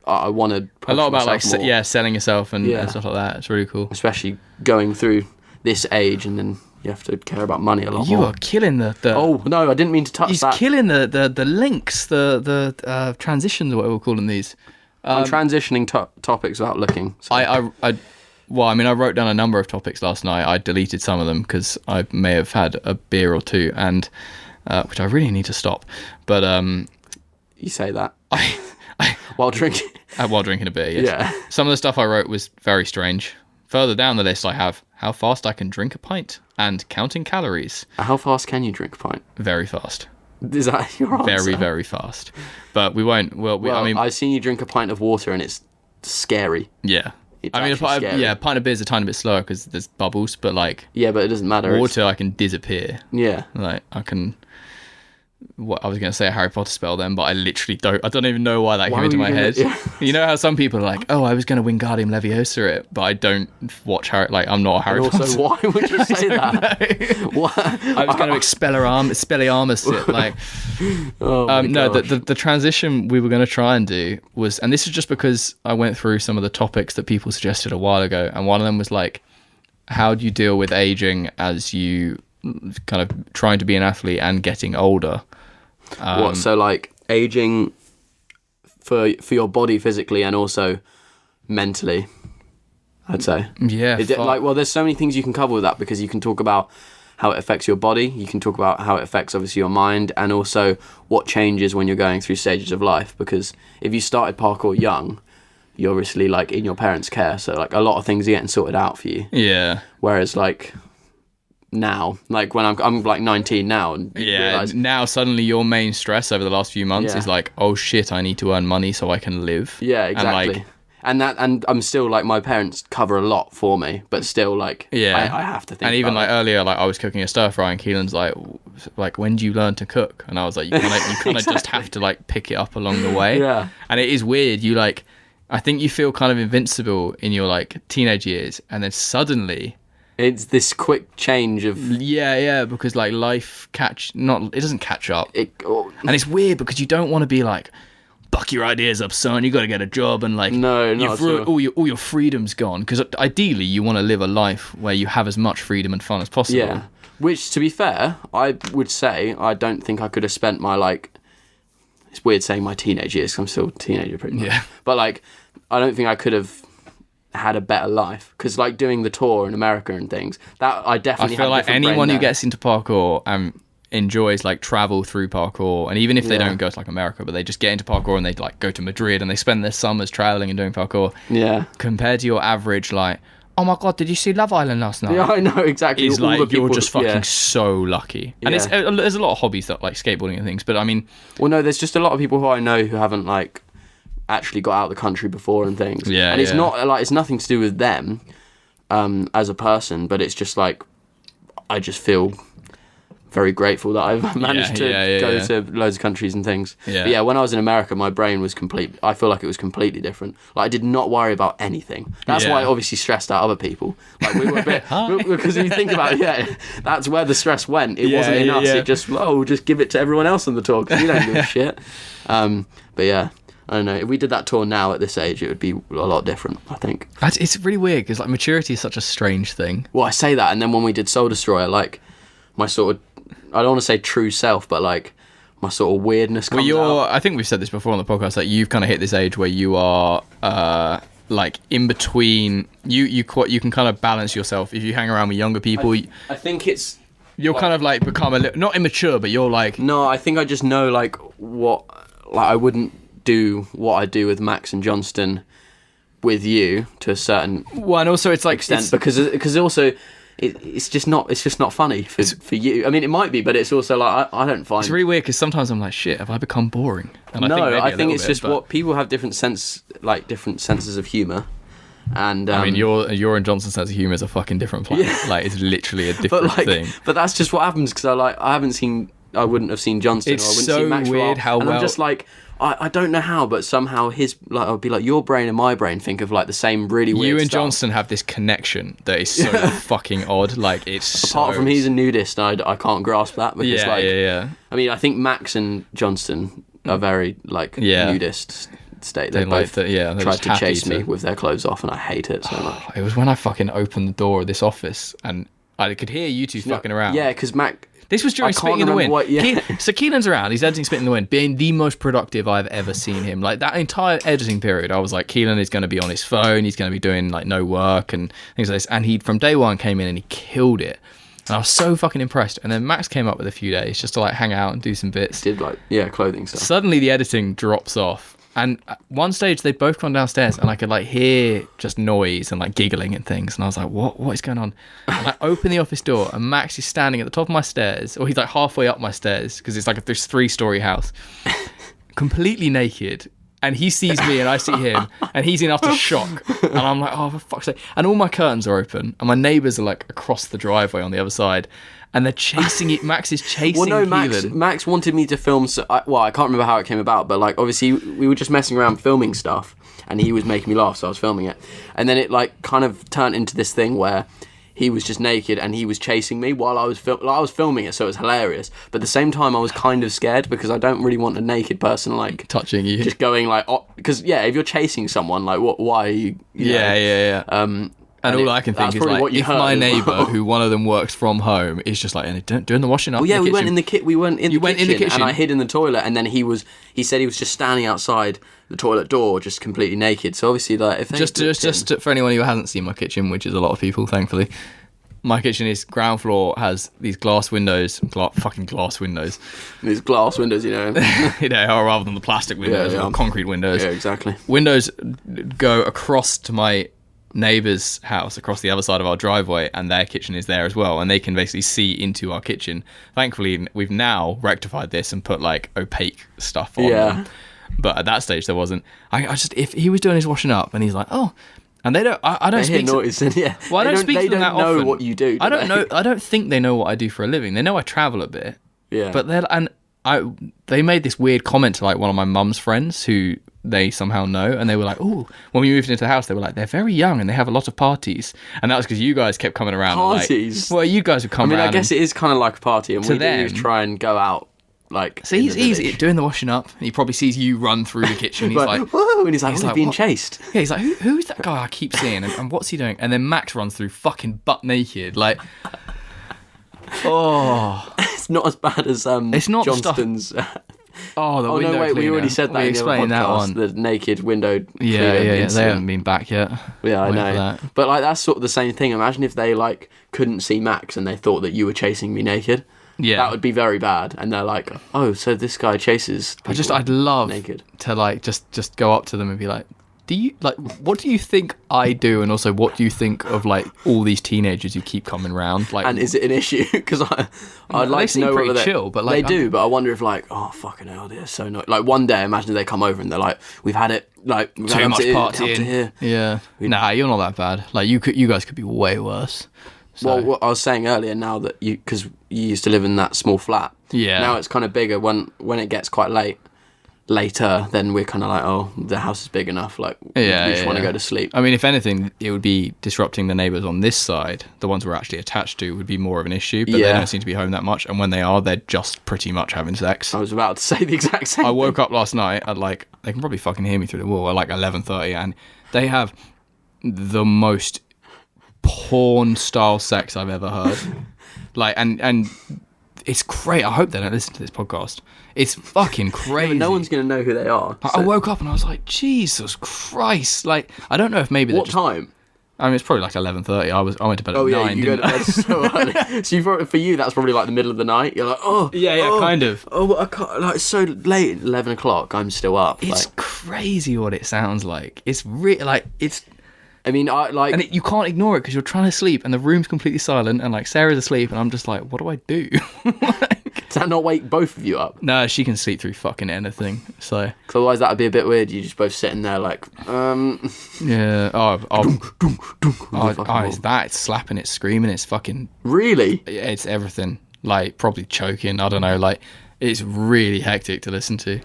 Speaker 2: I want to
Speaker 1: a lot about like selling yourself and stuff like that. It's really cool,
Speaker 2: especially going through this age, and then you have to care about money a lot more.
Speaker 1: You are killing the
Speaker 2: oh no, I didn't mean to touch that.
Speaker 1: He's killing the links, the transitions, or what we're calling these.
Speaker 2: I'm transitioning topics without looking. So.
Speaker 1: I wrote down a number of topics last night. I deleted some of them because I may have had a beer or two, and which I really need to stop. But
Speaker 2: you say that. While drinking
Speaker 1: a beer, yes. Yeah. Some of the stuff I wrote was very strange. Further down the list I have how fast I can drink a pint and counting calories.
Speaker 2: How fast can you drink a pint?
Speaker 1: Very fast.
Speaker 2: Is that your answer?
Speaker 1: Very, very fast. But we won't...
Speaker 2: I've seen you drink a pint of water and it's scary.
Speaker 1: Yeah. A pint of beer is a tiny bit slower because there's bubbles, but like...
Speaker 2: Yeah, but it doesn't matter.
Speaker 1: Water, I can disappear.
Speaker 2: Yeah.
Speaker 1: Like, I can... What I was going to say a Harry Potter spell then, but I literally don't. I don't even know why that came into my head. You know how some people are like, "Oh, I was going to Wingardium Leviosa it," but I don't watch Harry. Like, I'm not a Harry Potter.
Speaker 2: Also, why would you say that?
Speaker 1: What? I was going to Expelliarmus it. Like, the transition we were going to try and do was, and this is just because I went through some of the topics that people suggested a while ago, and one of them was like, how do you deal with aging as you kind of trying to be an athlete and getting older?
Speaker 2: So like aging for your body physically and also mentally, I'd say.
Speaker 1: Yeah.
Speaker 2: There's so many things you can cover with that, because you can talk about how it affects your body, you can talk about how it affects obviously your mind, and also what changes when you're going through stages of life. Because if you started parkour young, you're obviously like in your parents' care, so like a lot of things are getting sorted out for you.
Speaker 1: Yeah.
Speaker 2: Whereas like now, like when I'm like 19 now, and
Speaker 1: now suddenly your main stress over the last few months is like, oh shit, I need to earn money so I can live.
Speaker 2: Yeah, exactly. And I'm still like, my parents cover a lot for me, but still like, I have to think.
Speaker 1: And even like earlier, like I was cooking a stir fry, and Keelan's like, when do you learn to cook? And I was like, you kind of exactly. Just have to like pick it up along the way.
Speaker 2: Yeah.
Speaker 1: And it is weird. You like, I think you feel kind of invincible in your like teenage years, and then suddenly.
Speaker 2: It's this quick change of...
Speaker 1: Yeah, because like life it doesn't catch up. And it's weird because you don't want to be like, buck your ideas up, son, you got to get a job, and like...
Speaker 2: No, not
Speaker 1: all your freedom's gone. Because ideally you want to live a life where you have as much freedom and fun as possible.
Speaker 2: Yeah, which to be fair, I would say I don't think I could have spent my like... It's weird saying my teenage years because I'm still a teenager pretty much. Yeah. But like, I don't think I could have had a better life, because like doing the tour in America and things, that I definitely
Speaker 1: feel like anyone who gets into parkour enjoys like travel through parkour, and even if they don't go to like America, but they just get into parkour and they like go to Madrid and they spend their summers traveling and doing parkour, compared to your average like, oh my god, did you see Love Island last night?
Speaker 2: Yeah, I know, exactly.
Speaker 1: It's like you're just fucking so lucky. And there's a lot of hobbies that like skateboarding and things, but I mean,
Speaker 2: well, no, there's just a lot of people who I know who haven't like actually got out of the country before and things. And it's not like, it's nothing to do with them as a person, but it's just like, I just feel very grateful that I've managed to go to loads of countries and things. But yeah, when I was in America, my brain was I feel like it was completely different. Like I did not worry about anything. That's why I obviously stressed out other people. Like we were a bit, because if you think about it, that's where the stress went. It wasn't in us. It just, just give it to everyone else on the tour, because you don't give a shit. But yeah, I don't know. If we did that tour now at this age, it would be a lot different, I think.
Speaker 1: It's really weird, because like maturity is such a strange thing.
Speaker 2: Well, I say that, and then when we did Soul Destroyer, like my sort of, I don't want to say true self, but like my sort of weirdness comes out.
Speaker 1: I think we've said this before on the podcast, like you've kind of hit this age where you are like in between. You can kind of balance yourself if you hang around with younger people.
Speaker 2: I think it's
Speaker 1: you'll kind of like become a little, not immature, but you're like,
Speaker 2: no, I think I just know like what, like I wouldn't do what I do with Max and Johnston with you to a certain
Speaker 1: and also it's like
Speaker 2: extent, because also it's just not funny for you. I mean, it might be, but it's also like I don't find
Speaker 1: it's really weird because sometimes I'm like, shit, have I become boring? And
Speaker 2: I think it's just what people have different senses of humour. And
Speaker 1: I mean, your and Johnson's sense of humour is a fucking different planet. Yeah. Like it's literally a different thing.
Speaker 2: But that's just what happens because I wouldn't have seen Johnston.
Speaker 1: It's
Speaker 2: or I wouldn't
Speaker 1: so
Speaker 2: see Max
Speaker 1: weird how
Speaker 2: and
Speaker 1: well.
Speaker 2: I'm just like. I don't know how, but somehow his like I'll be like your brain and my brain think of like the same really weird.
Speaker 1: You and
Speaker 2: stuff.
Speaker 1: Johnston have this connection that is so fucking odd. Like it's
Speaker 2: apart from he's a nudist, I can't grasp that because
Speaker 1: yeah.
Speaker 2: I mean, I think Max and Johnston are very like nudist state. They both tried to chase me with their clothes off, and I hate it so much.
Speaker 1: It was when I fucking opened the door of this office and I could hear you two fucking around.
Speaker 2: Yeah, because Mac.
Speaker 1: This was during Spitting in the Wind. So Keelan's around. He's editing Spitting in the Wind, being the most productive I've ever seen him. Like that entire editing period, I was like, Kelan is going to be on his phone. He's going to be doing like no work and things like this. And he, from day one, came in and he killed it. And I was so fucking impressed. And then Max came up with a few days just to like hang out and do some bits.
Speaker 2: Did like clothing stuff.
Speaker 1: Suddenly the editing drops off. And at one stage they'd both gone downstairs and I could like hear just noise and like giggling and things. And I was like, what is going on? And I open the office door and Max is standing at the top of my stairs, or he's like halfway up my stairs because it's like this 3-story house, completely naked. And he sees me and I see him and he's in utter shock. And I'm like, oh, for fuck's sake. And all my curtains are open and my neighbours are like across the driveway on the other side. And they're chasing it. Max is chasing Kelan.
Speaker 2: Max wanted me to film. I can't remember how it came about, but like obviously we were just messing around filming stuff, and he was making me laugh, so I was filming it. And then it like kind of turned into this thing where he was just naked and he was chasing me while I was filming it, so it was hilarious. But at the same time, I was kind of scared because I don't really want a naked person like
Speaker 1: touching you,
Speaker 2: just going like, because if you're chasing someone, like what? Why are you?
Speaker 1: Yeah. And all I can think is like, if my neighbour, who one of them works from home, is just like doing the washing up.
Speaker 2: Well, yeah, we went in the kitchen, and I hid in the toilet, and then he said he was just standing outside the toilet door, just completely naked. So obviously, like, if
Speaker 1: just for anyone who hasn't seen my kitchen, which is a lot of people, thankfully, my kitchen is ground floor, has these glass windows, fucking glass windows.
Speaker 2: These glass windows,
Speaker 1: or rather than the plastic windows or concrete windows.
Speaker 2: Yeah, exactly.
Speaker 1: Windows go across to my neighbour's house across the other side of our driveway, and their kitchen is there as well, and they can basically see into our kitchen. Thankfully, we've now rectified this and put like opaque stuff on them. But at that stage there wasn't. I just, if he was doing his washing up and he's like, oh, and they don't, I don't speak to, well, I don't speak to them that often.
Speaker 2: They don't know what you do.
Speaker 1: I don't know. I don't think they know what I do for a living. They know I travel a bit.
Speaker 2: Yeah.
Speaker 1: But they made this weird comment to like one of my mum's friends who they somehow know, and they were like, oh, when we moved into the house, they were like, they're very young and they have a lot of parties. And that was because you guys kept coming around.
Speaker 2: Parties?
Speaker 1: And like, well, you guys would come around.
Speaker 2: I guess it is kind of like a party, and we do try and go out. Like,
Speaker 1: so he's doing the washing up, and he probably sees you run through the kitchen. He's like,
Speaker 2: whoa, and he's like being chased.
Speaker 1: Yeah, he's like, who's that guy I keep seeing, and what's he doing? And then Max runs through fucking butt naked, like, oh.
Speaker 2: It's not as bad as
Speaker 1: it's not
Speaker 2: Johnston's.
Speaker 1: The window cleaner.
Speaker 2: We already said that. We explained that one. The naked window.
Speaker 1: Yeah. They haven't been back yet.
Speaker 2: Yeah, I know. But like that's sort of the same thing. Imagine if they like couldn't see Max and they thought that you were chasing me naked.
Speaker 1: Yeah,
Speaker 2: that would be very bad. And they're like, oh, so this guy chases.
Speaker 1: I'd love
Speaker 2: naked
Speaker 1: to like just go up to them and be like, do you like, what do you think I do, and also what do you think of like all these teenagers who keep coming round? Like,
Speaker 2: and is it an issue? Because I'd like to know whether
Speaker 1: chill, but like
Speaker 2: they do. But I wonder if like, oh fucking hell, they're so not. Like one day, imagine they come over and they're like, we've had it, like we've
Speaker 1: too much partying.
Speaker 2: Here.
Speaker 1: Yeah, nah, you're not that bad. Like you guys could be way worse. So.
Speaker 2: Well, what I was saying earlier, now that because you used to live in that small flat.
Speaker 1: Yeah.
Speaker 2: Now it's kind of bigger. When it gets quite later, then we're kind of like, oh, the house is big enough. Like, we just want to go to sleep.
Speaker 1: I mean, if anything, it would be disrupting the neighbours on this side. The ones we're actually attached to would be more of an issue, but they don't seem to be home that much. And when they are, they're just pretty much having sex.
Speaker 2: I was about to say the exact same
Speaker 1: I woke up last night at like, they can probably fucking hear me through the wall at like 11:30, and they have the most porn style sex I've ever heard. Like, and it's great. I hope they don't listen to this podcast. It's fucking crazy.
Speaker 2: No one's going to know who they are.
Speaker 1: I woke up and I was like, Jesus Christ. Like, I don't know if maybe
Speaker 2: What time?
Speaker 1: I mean, it's probably like 11:30. I went to bed at 9.
Speaker 2: You go to bed so early. So for you, that's probably like the middle of the night. You're like,
Speaker 1: kind of.
Speaker 2: Oh, I can't, like, it's so late, 11 o'clock, I'm still up.
Speaker 1: It's crazy what it sounds like. It's really, like, it's...
Speaker 2: I mean,
Speaker 1: And you can't ignore it because you're trying to sleep and the room's completely silent and, like, Sarah's asleep and I'm just like, what do I do?
Speaker 2: Does that not wake both of you up?
Speaker 1: No, she can sleep through fucking anything, so...
Speaker 2: Because otherwise that would be a bit weird. You're just both sitting there like,
Speaker 1: Yeah, it's that, it's slapping, it's screaming, it's fucking...
Speaker 2: Really?
Speaker 1: It's everything. Like, probably choking, I don't know, like, it's really hectic to listen to.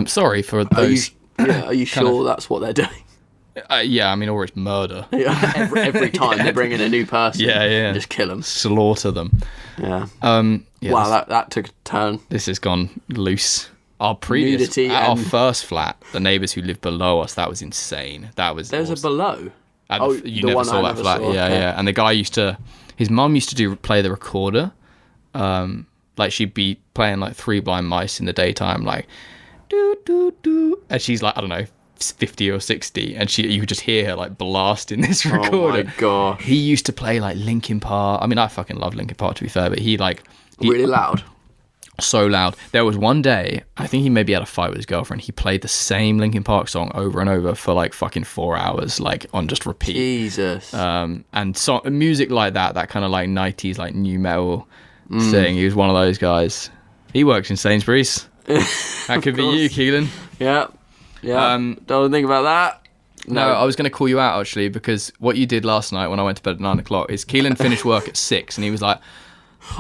Speaker 1: Sorry for those...
Speaker 2: Are you sure that's what they're doing?
Speaker 1: Yeah, I mean, or it's murder.
Speaker 2: every time they bring in a new person,
Speaker 1: yeah.
Speaker 2: just kill them,
Speaker 1: slaughter them.
Speaker 2: Yeah.
Speaker 1: Yeah,
Speaker 2: wow, that took a turn.
Speaker 1: This has gone loose. Our previous,
Speaker 2: Nudity
Speaker 1: our first flat, the neighbours who lived below us, that was insane. There's
Speaker 2: awesome. A below.
Speaker 1: You never saw that flat. Yeah. And the guy his mum used to play the recorder. Like she'd be playing like Three Blind Mice in the daytime, like do do do, and she's like, I don't know, 50 or 60, and you could just hear her like blasting this recorder.
Speaker 2: Oh my god.
Speaker 1: He used to play like Linkin Park. I mean, I fucking love Linkin Park, to be fair, but he
Speaker 2: really loud.
Speaker 1: So loud. There was one day, I think he maybe had a fight with his girlfriend. He played the same Linkin Park song over and over for like fucking 4 hours, like on just repeat.
Speaker 2: Jesus.
Speaker 1: And music like that kind of like 90s like new metal thing. He was one of those guys. He works in Sainsbury's. That could be you, Kelan.
Speaker 2: Yeah. Don't think about that.
Speaker 1: No, I was going to call you out actually, because what you did last night when I went to bed at 9 o'clock is Kelan finished work at 6 and he was like,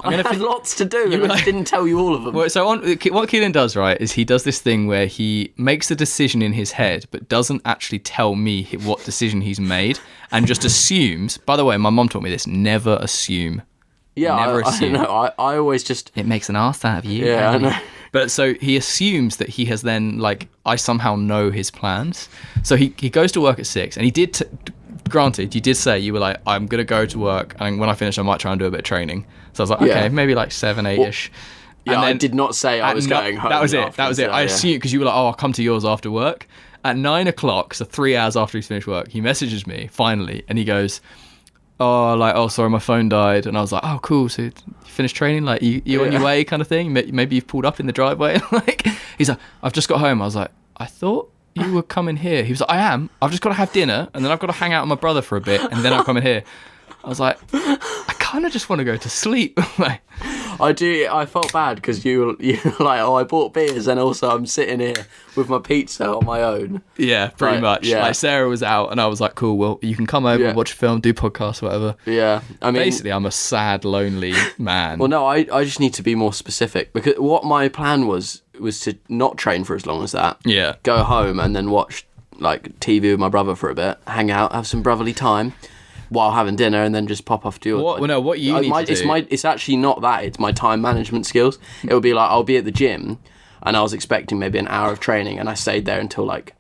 Speaker 2: I had lots to do and I didn't tell you all of them.
Speaker 1: What Kelan does, right, is he does this thing where he makes a decision in his head but doesn't actually tell me what decision he's made and just assumes. By the way, my mum taught me this, never assume.
Speaker 2: Yeah,
Speaker 1: never assume.
Speaker 2: I know. I always just...
Speaker 1: It makes an arse out of you.
Speaker 2: Yeah, I know.
Speaker 1: But so he assumes that he has then, like, I somehow know his plans. So he goes to work at 6 and he did... Granted, you did say, you were like, I'm going to go to work and when I finish I might try and do a bit of training. So I was like, okay, maybe like 7, 8-ish.
Speaker 2: Yeah, and then, I did not say I was going home.
Speaker 1: That was it. I assumed, because you were like, oh, I'll come to yours after work. At 9 o'clock, so 3 hours after he's finished work, he messages me, finally, and he goes, oh, sorry, my phone died. And I was like, oh, cool, so you finished training? Like, you on your way kind of thing? Maybe you've pulled up in the driveway? Like, he's like, I've just got home. I was like, I thought you were coming here. He was like, I am. I've just got to have dinner, and then I've got to hang out with my brother for a bit, and then I'll come in here. I was like, I kind of just want to go to sleep. Like,
Speaker 2: I felt bad because you were like, I bought beers and also I'm sitting here with my pizza on my own.
Speaker 1: Yeah, pretty much.
Speaker 2: Yeah.
Speaker 1: Like, Sarah was out and I was like, cool, well, you can come over, watch a film, do podcasts, whatever.
Speaker 2: Yeah. I mean,
Speaker 1: basically, I'm a sad, lonely man.
Speaker 2: Well, no, I just need to be more specific, because what my plan was to not train for as long as that.
Speaker 1: Yeah.
Speaker 2: Go home and then watch like TV with my brother for a bit, hang out, have some brotherly time while having dinner, and then just pop off to your...
Speaker 1: What you need to do...
Speaker 2: It's actually not that, it's my time management skills. It would be like, I'll be at the gym, and I was expecting maybe an hour of training, and I stayed there until like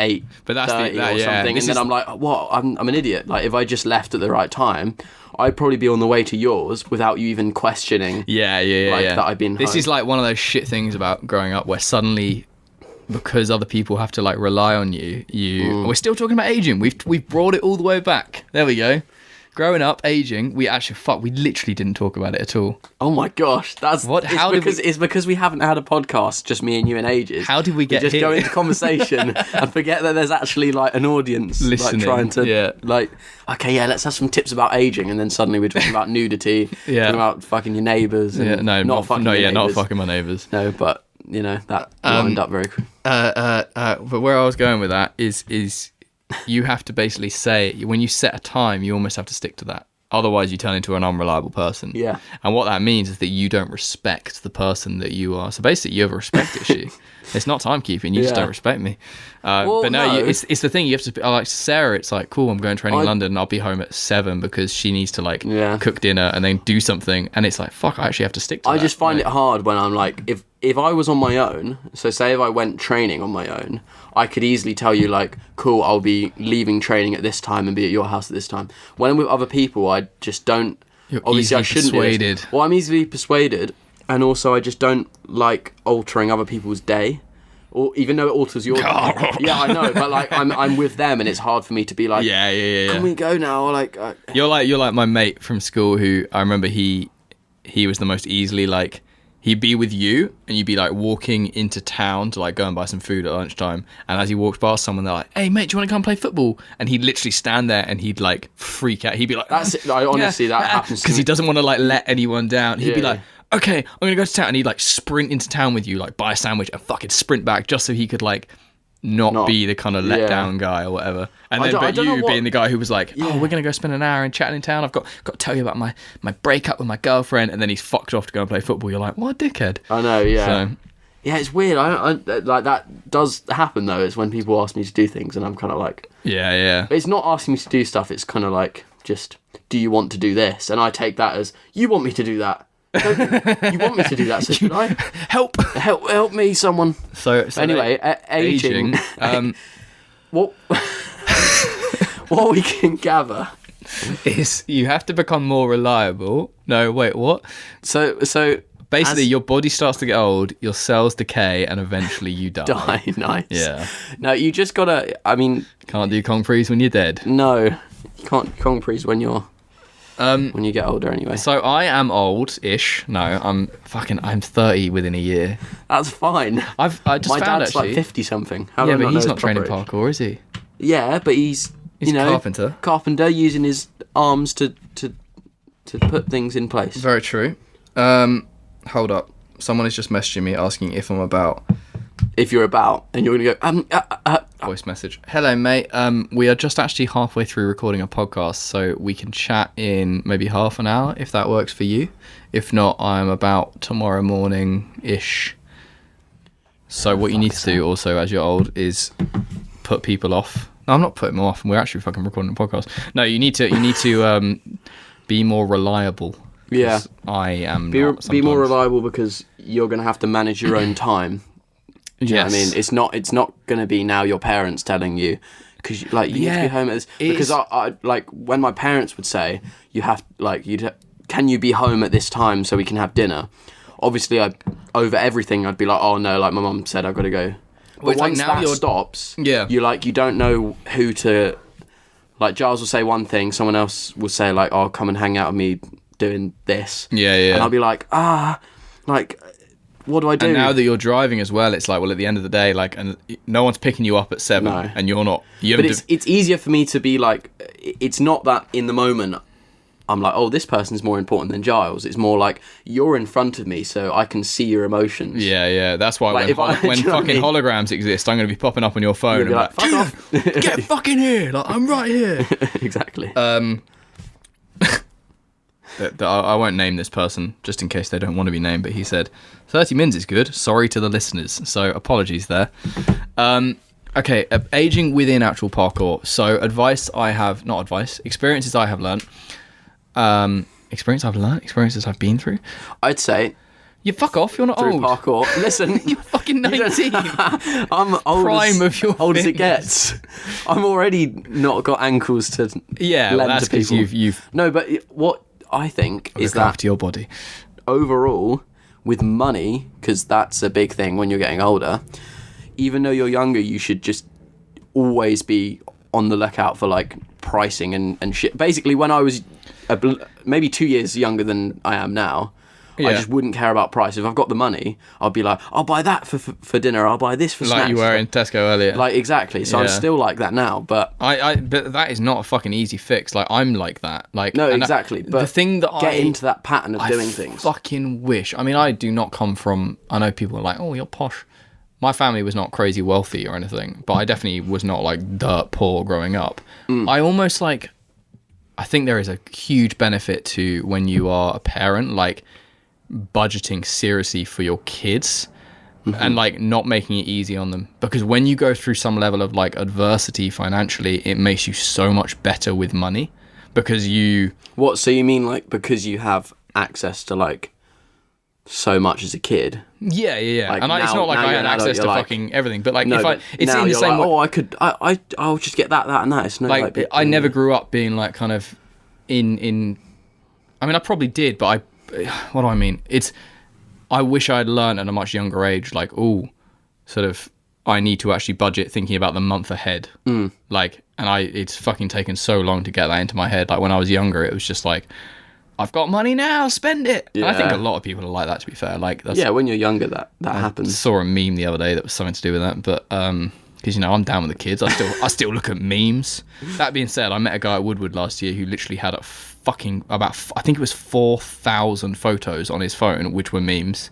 Speaker 2: 8:30 or something, and then I'm like, what? I'm an idiot. Like, if I just left at the right time, I'd probably be on the way to yours without you even questioning that I'd been
Speaker 1: This
Speaker 2: home.
Speaker 1: is like one of those shit things about growing up where suddenly... because other people have to like rely on you. We're still talking about aging. We've brought it all the way back. There we go. Growing up, aging. We literally didn't talk about it at all.
Speaker 2: Oh my gosh, that's
Speaker 1: what?
Speaker 2: It's because we haven't had a podcast, just me and you in ages.
Speaker 1: How did we get
Speaker 2: just
Speaker 1: here?
Speaker 2: Go into conversation and forget that there's actually like an audience listening, like trying to like. Okay, yeah, let's have some tips about aging, and then suddenly we're talking about nudity, talking about fucking your neighbours. Not fucking
Speaker 1: my neighbours.
Speaker 2: No, but. You know, that lined up very quick.
Speaker 1: But where I was going with that is you have to basically say, when you set a time, you almost have to stick to that. Otherwise, you turn into an unreliable person.
Speaker 2: Yeah.
Speaker 1: And what that means is that you don't respect the person that you are. So basically, you have a respect issue. It's not timekeeping. You just don't respect me. But no, it's the thing. You have to. Like Sarah, it's like, cool, I'm going training in London and I'll be home at 7 because she needs to like cook dinner and then do something. And it's like, fuck, I actually have to stick to that.
Speaker 2: I just find it hard when I'm like, if I was on my own, so say if I went training on my own, I could easily tell you like, cool, I'll be leaving training at this time and be at your house at this time. When I'm with other people, I just don't
Speaker 1: You're
Speaker 2: obviously I
Speaker 1: easily
Speaker 2: shouldn't
Speaker 1: persuaded.
Speaker 2: do this. Well, I'm easily persuaded, and also I just don't like altering other people's day. Or even though it alters your day. Yeah, I know, but like I'm with them, and it's hard for me to be like, can we go now? Or like
Speaker 1: you're like my mate from school who I remember he was the most easily like he'd be with you and you'd be like walking into town to like go and buy some food at lunchtime, and as he walks past someone they're like, hey mate, do you want to come play football? And he'd literally stand there and he'd like freak out. He'd be like,
Speaker 2: that's it. I honestly that happens
Speaker 1: because he doesn't want to like let anyone down. He'd be like, okay, I'm gonna go to town, and he'd like sprint into town with you, like buy a sandwich and fucking sprint back just so he could like not be the kind of let down guy or whatever. And then but you being the guy who was like, oh, we're gonna go spend an hour in chatting in town, I've got to tell you about my breakup with my girlfriend, and then he's fucked off to go and play football. You're like, what a dickhead.
Speaker 2: I know, yeah. So, yeah, it's weird. I like that does happen though. It's when people ask me to do things and I'm kind of like,
Speaker 1: yeah.
Speaker 2: It's not asking me to do stuff. It's kind of like, just, do you want to do this? And I take that as, you want me to do that. You want me to do that, so should I? Help me, someone.
Speaker 1: So
Speaker 2: anyway, aging. What we can gather
Speaker 1: is you have to become more reliable. No, wait, what? So basically, your body starts to get old, your cells decay, and eventually you die.
Speaker 2: Nice.
Speaker 1: Yeah.
Speaker 2: No, you just gotta. I mean,
Speaker 1: can't do Kong Freeze when you're dead.
Speaker 2: No, you can't Kong Freeze when you're. When you get older, anyway.
Speaker 1: So I am old-ish. No, I'm 30 within a year.
Speaker 2: That's fine.
Speaker 1: I just
Speaker 2: my
Speaker 1: found
Speaker 2: dad's
Speaker 1: actually,
Speaker 2: like 50-something.
Speaker 1: Yeah, but he's not training parkour, is he?
Speaker 2: Yeah, but he's carpenter using his arms to put things in place.
Speaker 1: Very true. Hold up. Someone is just messaging me asking if I'm about.
Speaker 2: If you're about, and you're going to go,
Speaker 1: voice message. Hello, mate. We are just actually halfway through recording a podcast, so we can chat in maybe half an hour, if that works for you. If not, I'm about tomorrow morning-ish. So what you need to do also, as you're old, is put people off. No, I'm not putting them off. We're actually fucking recording a podcast. No, you need to be more reliable.
Speaker 2: Yeah.
Speaker 1: I am
Speaker 2: be more reliable because you're going to have to manage your own time. Do you know what I mean? It's not going to be now your parents telling you, because you need to be home at this. Because I like when my parents would say can you be home at this time so we can have dinner? Obviously, over everything I'd be like, oh no, like my mum said, I've got to go. But once that stops, you don't know who to. Like Giles will say one thing, someone else will say like, oh, come and hang out with me doing this.
Speaker 1: Yeah.
Speaker 2: And I'll be like, what do I do?
Speaker 1: And now that you're driving as well, it's like, well, at the end of the day, like, and no one's picking you up at 7, and you're not.
Speaker 2: But it's easier for me to be like, it's not that in the moment I'm like, oh, this person's more important than Giles. It's more like, you're in front of me, so I can see your emotions.
Speaker 1: Yeah. That's why when fucking holograms exist, I'm going to be popping up on your phone and
Speaker 2: like, fuck off.
Speaker 1: Get fucking here. Like, I'm right here.
Speaker 2: Exactly.
Speaker 1: I won't name this person just in case they don't want to be named, but he said 30 mins is good. Sorry to the listeners, so apologies there. Okay, aging within actual parkour. So experiences I have learnt. Experiences I've been through.
Speaker 2: I'd say
Speaker 1: you fuck off. You're not old.
Speaker 2: Parkour. Listen,
Speaker 1: you're fucking 19.
Speaker 2: I'm old.
Speaker 1: Prime of your
Speaker 2: old as it gets. I'm already not got ankles to lend to people.
Speaker 1: You've
Speaker 2: no, but what I think is that
Speaker 1: after your body.
Speaker 2: Overall, with money, because that's a big thing when you're getting older. Even though you're younger, you should just always be on the lookout for like pricing and shit. Basically, when I was maybe 2 years younger than I am now, I just wouldn't care about price. If I've got the money, I'll be like, I'll buy that for dinner. I'll buy this for snacks.
Speaker 1: Like you were in Tesco earlier.
Speaker 2: Like, exactly. So I'm still like that now, but...
Speaker 1: But that is not a fucking easy fix. Like, I'm like that. Like,
Speaker 2: no, exactly. But
Speaker 1: the thing that
Speaker 2: get into that pattern of doing things.
Speaker 1: I fucking wish. I mean, I do not come from... I know people are like, oh, you're posh. My family was not crazy wealthy or anything, but I definitely was not like dirt poor growing up. I almost like... I think there is a huge benefit to when you are a parent, like... budgeting seriously for your kids and like not making it easy on them, because when you go through some level of like adversity financially, it makes you so much better with money because you
Speaker 2: so you mean like because you have access to like so much as a kid?
Speaker 1: Yeah
Speaker 2: like
Speaker 1: and
Speaker 2: now,
Speaker 1: it's not like I had access to
Speaker 2: like,
Speaker 1: fucking everything, but like
Speaker 2: no,
Speaker 1: it's in the same way.
Speaker 2: Oh, I could I'll just get that and that. It's no,
Speaker 1: like I never grew up being like kind of in I mean, I probably did, but what do I mean? I wish I had learned at a much younger age, like, I need to actually budget thinking about the month ahead. Like, it's fucking taken so long to get that into my head. Like, when I was younger, it was just like, I've got money now, spend it.
Speaker 2: Yeah.
Speaker 1: And I think a lot of people are like that, to be fair. Like,
Speaker 2: when you're younger, that happens.
Speaker 1: I saw a meme the other day that was something to do with that, but because I'm down with the kids, I still look at memes. That being said, I met a guy at Woodward last year who literally had I think it was 4,000 photos on his phone, which were memes.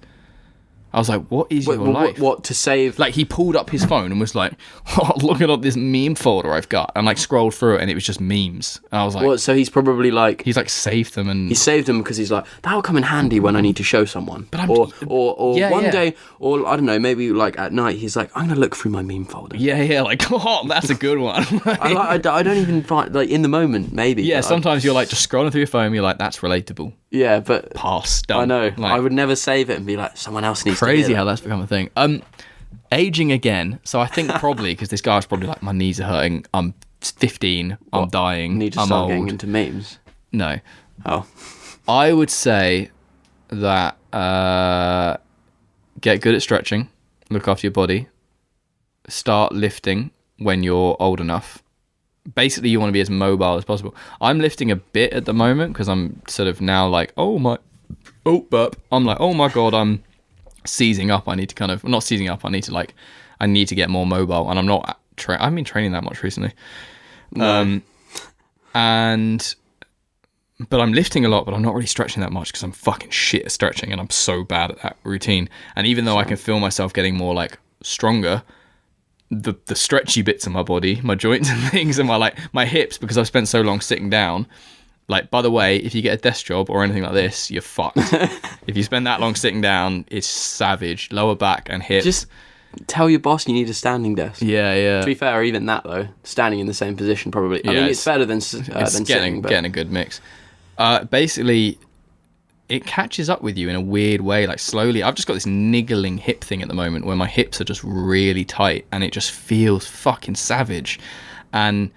Speaker 1: I was like, what is your life?
Speaker 2: What to save?
Speaker 1: Like, he pulled up his phone and was like, oh, look at this meme folder I've got. And, like, scrolled through it, and it was just memes. And I was like...
Speaker 2: What, so he's probably, like...
Speaker 1: He's, like, saved them and...
Speaker 2: He saved them because he's like, that'll come in handy when I need to show someone. But one day, or, I don't know, maybe, like, at night, he's like, I'm going to look through my meme folder.
Speaker 1: Yeah, like, oh, that's a good one.
Speaker 2: I don't even find... Like, in the moment, maybe.
Speaker 1: Yeah, sometimes you're, like, just scrolling through your phone, you're like, that's relatable.
Speaker 2: Yeah, but...
Speaker 1: Pass, done.
Speaker 2: I know.
Speaker 1: Like,
Speaker 2: I would never save it and be like, someone else needs to hear
Speaker 1: crazy
Speaker 2: that.
Speaker 1: how that's become a thing. Aging again. So I think probably, because this guy's probably like, my knees are hurting. I'm 15. I'm dying.
Speaker 2: Need to
Speaker 1: I'm
Speaker 2: start
Speaker 1: old.
Speaker 2: getting into memes.
Speaker 1: No.
Speaker 2: Oh.
Speaker 1: I would say that get good at stretching. Look after your body. Start lifting when you're old enough. Basically, you want to be as mobile as possible. I'm lifting a bit at the moment because I'm sort of now like, burp. I'm like, oh my God, I'm seizing up. I need to not seizing up. I need to get more mobile, and I'm not. I haven't been training that much recently.
Speaker 2: No.
Speaker 1: But I'm lifting a lot, but I'm not really stretching that much because I'm fucking shit at stretching, and I'm so bad at that routine. And even though I can feel myself getting more like stronger, the stretchy bits of my body, my joints and things, and my hips, because I've spent so long sitting down. Like, by the way, if you get a desk job or anything like this, you're fucked. If you spend that long sitting down, it's savage. Lower back and hips.
Speaker 2: Just tell your boss you need a standing desk.
Speaker 1: Yeah.
Speaker 2: To be fair, even that though, standing in the same position probably. I mean, it's better than sitting.
Speaker 1: Getting a good mix. Basically, it catches up with you in a weird way, like slowly. I've just got this niggling hip thing at the moment where my hips are just really tight and it just feels fucking savage. And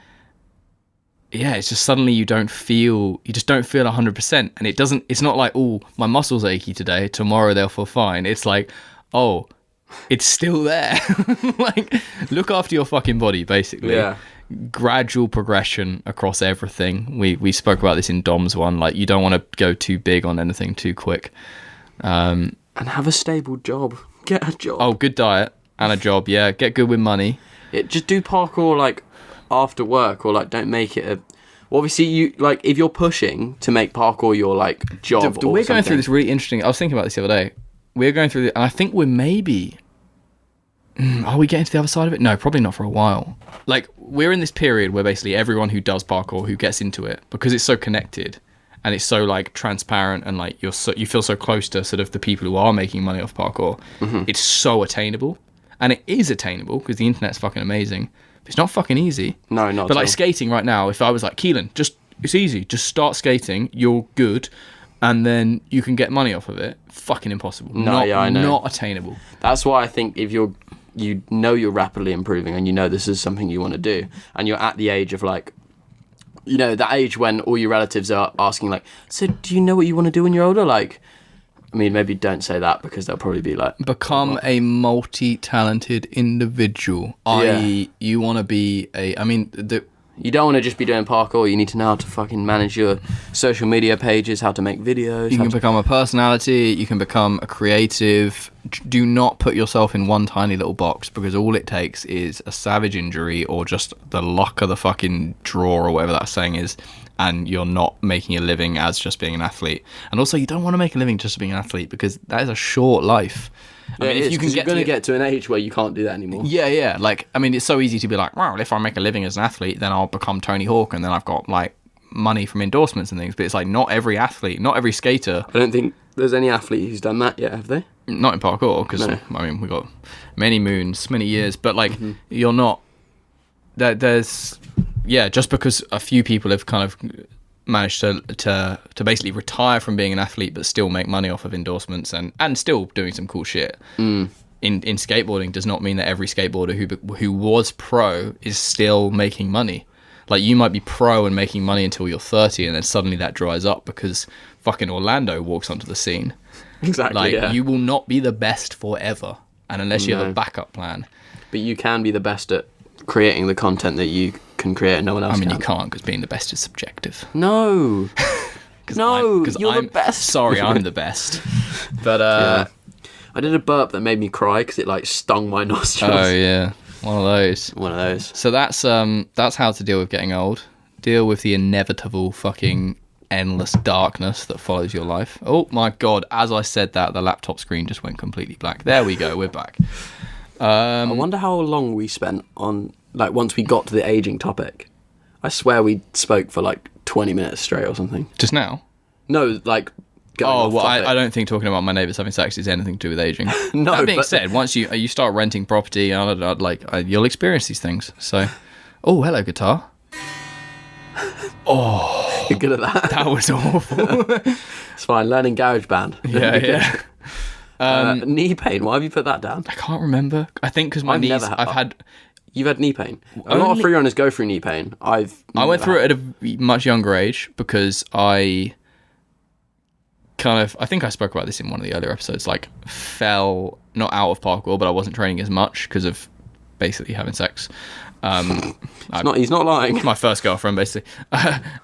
Speaker 1: yeah, it's just suddenly you just don't feel 100%. And it's not like, oh, my muscles achy today, tomorrow they'll feel fine. It's like, oh, it's still there. Like, look after your fucking body, basically.
Speaker 2: Yeah.
Speaker 1: Gradual progression across everything. We spoke about this in Dom's one. Like, you don't want to go too big on anything too quick.
Speaker 2: And have a stable job. Get a job.
Speaker 1: Oh, good diet and a job. Yeah, get good with money.
Speaker 2: Just do parkour like after work, or like don't make it a. Well, obviously, you like if you're pushing to make parkour your like job.
Speaker 1: We're going through this really interesting. I was thinking about this the other day. We're going through, and I think we're maybe. Are we getting to the other side of it? No, probably not for a while. Like, we're in this period where basically everyone who does parkour, who gets into it, because it's so connected and it's so like transparent, and like you feel so close to sort of the people who are making money off parkour. Mm-hmm. It's so attainable, and it is attainable because the internet's fucking amazing. But it's not fucking easy.
Speaker 2: No, not.
Speaker 1: But like skating right now, if I was like, Kelan, it's easy. Just start skating. You're good. And then you can get money off of it. Fucking impossible.
Speaker 2: I know.
Speaker 1: Not attainable.
Speaker 2: That's why I think if you're rapidly improving and you know this is something you want to do, and you're at the age of like, you know, that age when all your relatives are asking like, so do you know what you want to do when you're older? Like, I mean, maybe don't say that because they'll probably be like...
Speaker 1: Become a multi-talented individual.
Speaker 2: Yeah.
Speaker 1: You want to be a... I mean...
Speaker 2: You don't want to just be doing parkour. You need to know how to fucking manage your social media pages, how to make videos.
Speaker 1: You can become a personality. You can become a creative. Do not put yourself in one tiny little box, because all it takes is a savage injury or just the luck of the fucking draw or whatever that saying is, and you're not making a living as just being an athlete. And also, you don't want to make a living just being an athlete, because that is a short life.
Speaker 2: I mean, if you're going to get to an age where you can't do that anymore.
Speaker 1: Yeah. Like, I mean, it's so easy to be like, well, if I make a living as an athlete, then I'll become Tony Hawk, and then I've got like money from endorsements and things. But it's like, not every athlete, not every skater.
Speaker 2: I don't think there's any athlete who's done that yet, have they?
Speaker 1: Not in parkour, because
Speaker 2: no.
Speaker 1: I mean, we've got many moons, many years, but like, you're not. There's just because a few people have kind of managed to basically retire from being an athlete but still make money off of endorsements and still doing some cool shit in skateboarding does not mean that every skateboarder who was pro is still making money. Like, you might be pro and making money until you're 30, and then suddenly that dries up because fucking Orlando walks onto the scene.
Speaker 2: Exactly.
Speaker 1: Like, you will not be the best forever, and unless you have a backup plan.
Speaker 2: But you can be the best at creating the content that you can create and no one else can.
Speaker 1: You can't, because being the best is subjective.
Speaker 2: No. You're the best.
Speaker 1: Sorry, I'm the best. But,
Speaker 2: I did a burp that made me cry because it, like, stung my nostrils.
Speaker 1: Oh, yeah. One of those. So that's how to deal with getting old. Deal with the inevitable fucking endless darkness that follows your life. Oh, my God. As I said that, the laptop screen just went completely black. There we go. We're back.
Speaker 2: I wonder how long we spent on, like, once we got to the aging topic. I swear we spoke for, like, 20 minutes straight or something.
Speaker 1: Just now?
Speaker 2: No, like...
Speaker 1: I don't think talking about my neighbours having sex is anything to do with aging.
Speaker 2: No,
Speaker 1: that being said, once you start renting property, you'll experience these things. So, oh, hello, guitar. Oh,
Speaker 2: you're good at that.
Speaker 1: That was awful.
Speaker 2: It's fine. Learning GarageBand.
Speaker 1: Yeah.
Speaker 2: Knee pain. Why have you put that down?
Speaker 1: I can't remember. I think because my knees.
Speaker 2: You've had knee pain. A lot of free runners go through knee pain. I
Speaker 1: went through it at a much younger age because I think I spoke about this in one of the earlier episodes, like fell not out of parkour, but I wasn't training as much because of basically having sex.
Speaker 2: He's not lying.
Speaker 1: My first girlfriend, basically.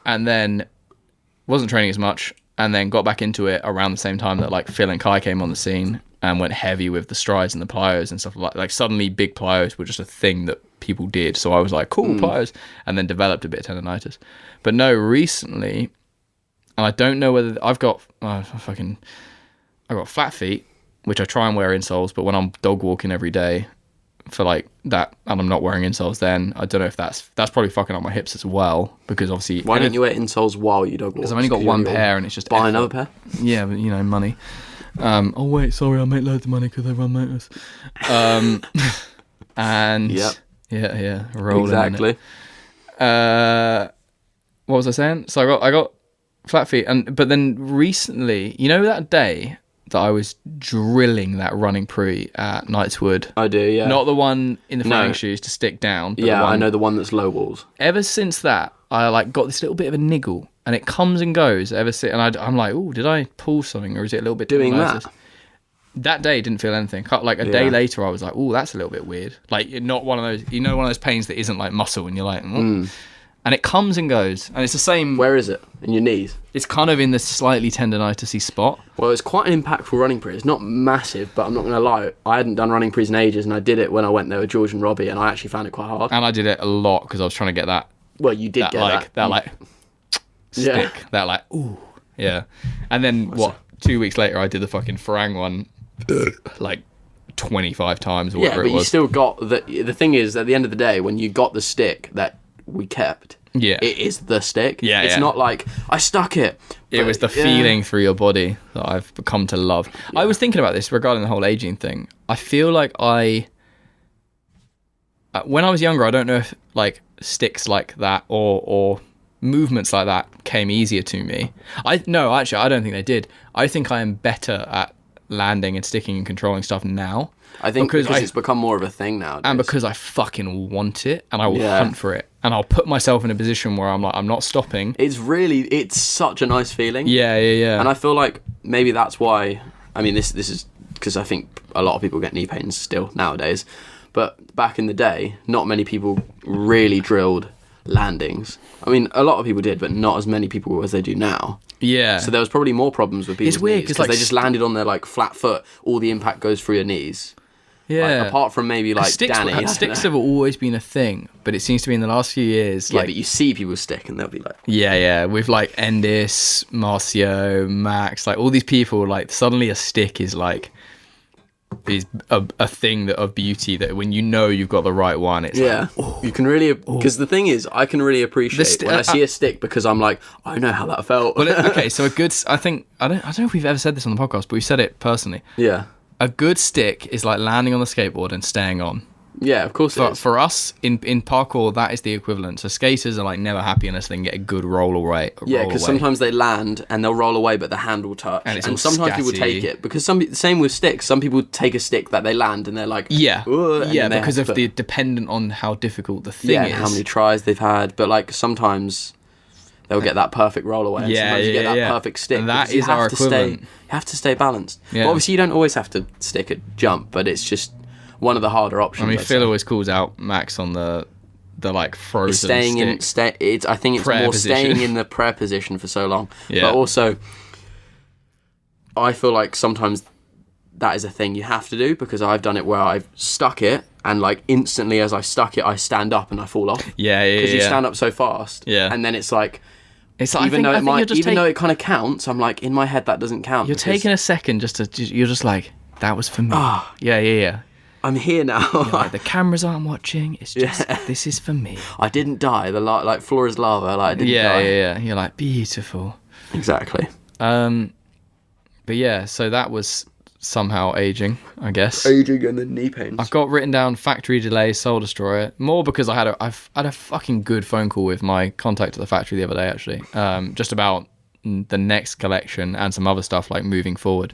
Speaker 1: And then wasn't training as much, and then got back into it around the same time that like Phil and Kai came on the scene and went heavy with the strides and the plyos and stuff like suddenly big plyos were just a thing that people did. So I was like, cool, plyos, and then developed a bit of tendonitis. But no, recently, and I don't know whether I've got flat feet, which I try and wear insoles, but when I'm dog walking every day for like that, and I'm not wearing insoles, then I don't know if that's probably fucking up my hips as well, because obviously...
Speaker 2: Why don't you wear insoles while you dog walk?
Speaker 1: Because I've only got one pair and it's just...
Speaker 2: Buy another pair?
Speaker 1: Yeah, but money. Oh wait, sorry, I make loads of money because I run Motus. And...
Speaker 2: Yep.
Speaker 1: Yeah, rolling.
Speaker 2: Exactly.
Speaker 1: What was I saying? So I got flat feet, but then recently, that day that I was drilling that running pre at Knightswood.
Speaker 2: I do, yeah.
Speaker 1: Not the one in the flying shoes to stick down. But
Speaker 2: yeah, I know the one that's low walls.
Speaker 1: Ever since that, I like got this little bit of a niggle, and it comes and goes. And I'm like, oh, did I pull something, or is it a little bit
Speaker 2: doing that?
Speaker 1: That day didn't feel anything. Like a day later, I was like, oh, that's a little bit weird. Like not one of those, one of those pains that isn't like muscle, and you're like, and it comes and goes, and it's the same.
Speaker 2: Where is it? In your knees?
Speaker 1: It's kind of in the slightly tendonitis-y spot.
Speaker 2: Well, it's quite an impactful running pre. It's not massive, but I'm not going to lie. I hadn't done running pre's in ages, and I did it when I went there with George and Robbie, and I actually found it quite hard.
Speaker 1: And I did it a lot because I was trying to get that.
Speaker 2: Well, you did get that.
Speaker 1: Stick. Yeah. That like, ooh. Yeah. And then, 2 weeks later, I did the fucking Farang one, like 25 times or whatever it was.
Speaker 2: Yeah, but you still got... The thing is, at the end of the day, when you got the stick that we kept...
Speaker 1: Yeah.
Speaker 2: It is the stick.
Speaker 1: Yeah,
Speaker 2: it's not like, I stuck it.
Speaker 1: It was the feeling through your body that I've come to love. Yeah. I was thinking about this regarding the whole aging thing. I feel like when I was younger, I don't know if like sticks like that or movements like that came easier to me. No, actually, I don't think they did. I think I am better at landing and sticking and controlling stuff now.
Speaker 2: I think because it's become more of a thing now.
Speaker 1: And because I fucking want it, and I will hunt for it. And I'll put myself in a position where I'm like, I'm not stopping.
Speaker 2: It's such a nice feeling.
Speaker 1: Yeah.
Speaker 2: And I feel like maybe that's why, I mean, this is because I think a lot of people get knee pains still nowadays. But back in the day, not many people really drilled landings. I mean, a lot of people did, but not as many people as they do now.
Speaker 1: Yeah.
Speaker 2: So there was probably more problems with people's
Speaker 1: It's weird
Speaker 2: because they just landed on their like flat foot. All the impact goes through your knees.
Speaker 1: Yeah.
Speaker 2: Like, apart from maybe like
Speaker 1: sticks,
Speaker 2: Danny.
Speaker 1: Sticks have always been a thing, but it seems to be in the last few years.
Speaker 2: Yeah, but you see people stick and they'll be like...
Speaker 1: Yeah. With like Endis, Marcio, Max, like all these people, like suddenly a stick is like... is a thing of beauty that when you've got the right one, it's like, oh,
Speaker 2: you can really, because the thing is, I can really appreciate when I see a stick because I'm like, I know how that felt.
Speaker 1: Well, okay, so a good, I don't know if we've ever said this on the podcast, but we've said it personally.
Speaker 2: Yeah.
Speaker 1: A good stick is like landing on the skateboard and staying on.
Speaker 2: Yeah, of course it is.
Speaker 1: For us, in parkour, that is the equivalent. So skaters are like never happy unless they can get a good roll away.
Speaker 2: Yeah, because sometimes they land and they'll roll away, but the hand will touch.
Speaker 1: And
Speaker 2: sometimes people take it. Because same with sticks. Some people take a stick that they land and they're like...
Speaker 1: Yeah,
Speaker 2: yeah,
Speaker 1: because of the dependent on how difficult the thing is.
Speaker 2: Yeah, how many tries they've had. But like sometimes... they'll get that perfect roll away.
Speaker 1: Yeah,
Speaker 2: sometimes you get that perfect stick.
Speaker 1: And that is our equivalent.
Speaker 2: You have to stay balanced.
Speaker 1: Yeah.
Speaker 2: But obviously, you don't always have to stick a jump, but it's just one of the harder options.
Speaker 1: I mean, Phil always calls out Max on the like frozen stick.
Speaker 2: I think it's
Speaker 1: prayer
Speaker 2: more
Speaker 1: position.
Speaker 2: staying in the prayer position for so long.
Speaker 1: Yeah.
Speaker 2: But also, I feel like sometimes that is a thing you have to do, because I've done it where I've stuck it and like instantly as I stuck it, I stand up and I fall off.
Speaker 1: Yeah.
Speaker 2: Because you stand up so fast.
Speaker 1: Yeah.
Speaker 2: And then it's like...
Speaker 1: even though
Speaker 2: it kind of counts, I'm like, in my head that doesn't count.
Speaker 1: You're taking a second you're just like, that was for me. Yeah.
Speaker 2: I'm here now.
Speaker 1: Like, the cameras aren't watching. It's just this is for me.
Speaker 2: I didn't die. The like floor is lava. Like I didn't die.
Speaker 1: Yeah. You're like, beautiful.
Speaker 2: Exactly.
Speaker 1: But yeah, so that was somehow aging, I guess.
Speaker 2: Aging and then knee pains.
Speaker 1: I've got written down factory delay, Soul Destroyer, more because I've had a fucking good phone call with my contact at the factory the other day, actually, just about the next collection and some other stuff like moving forward.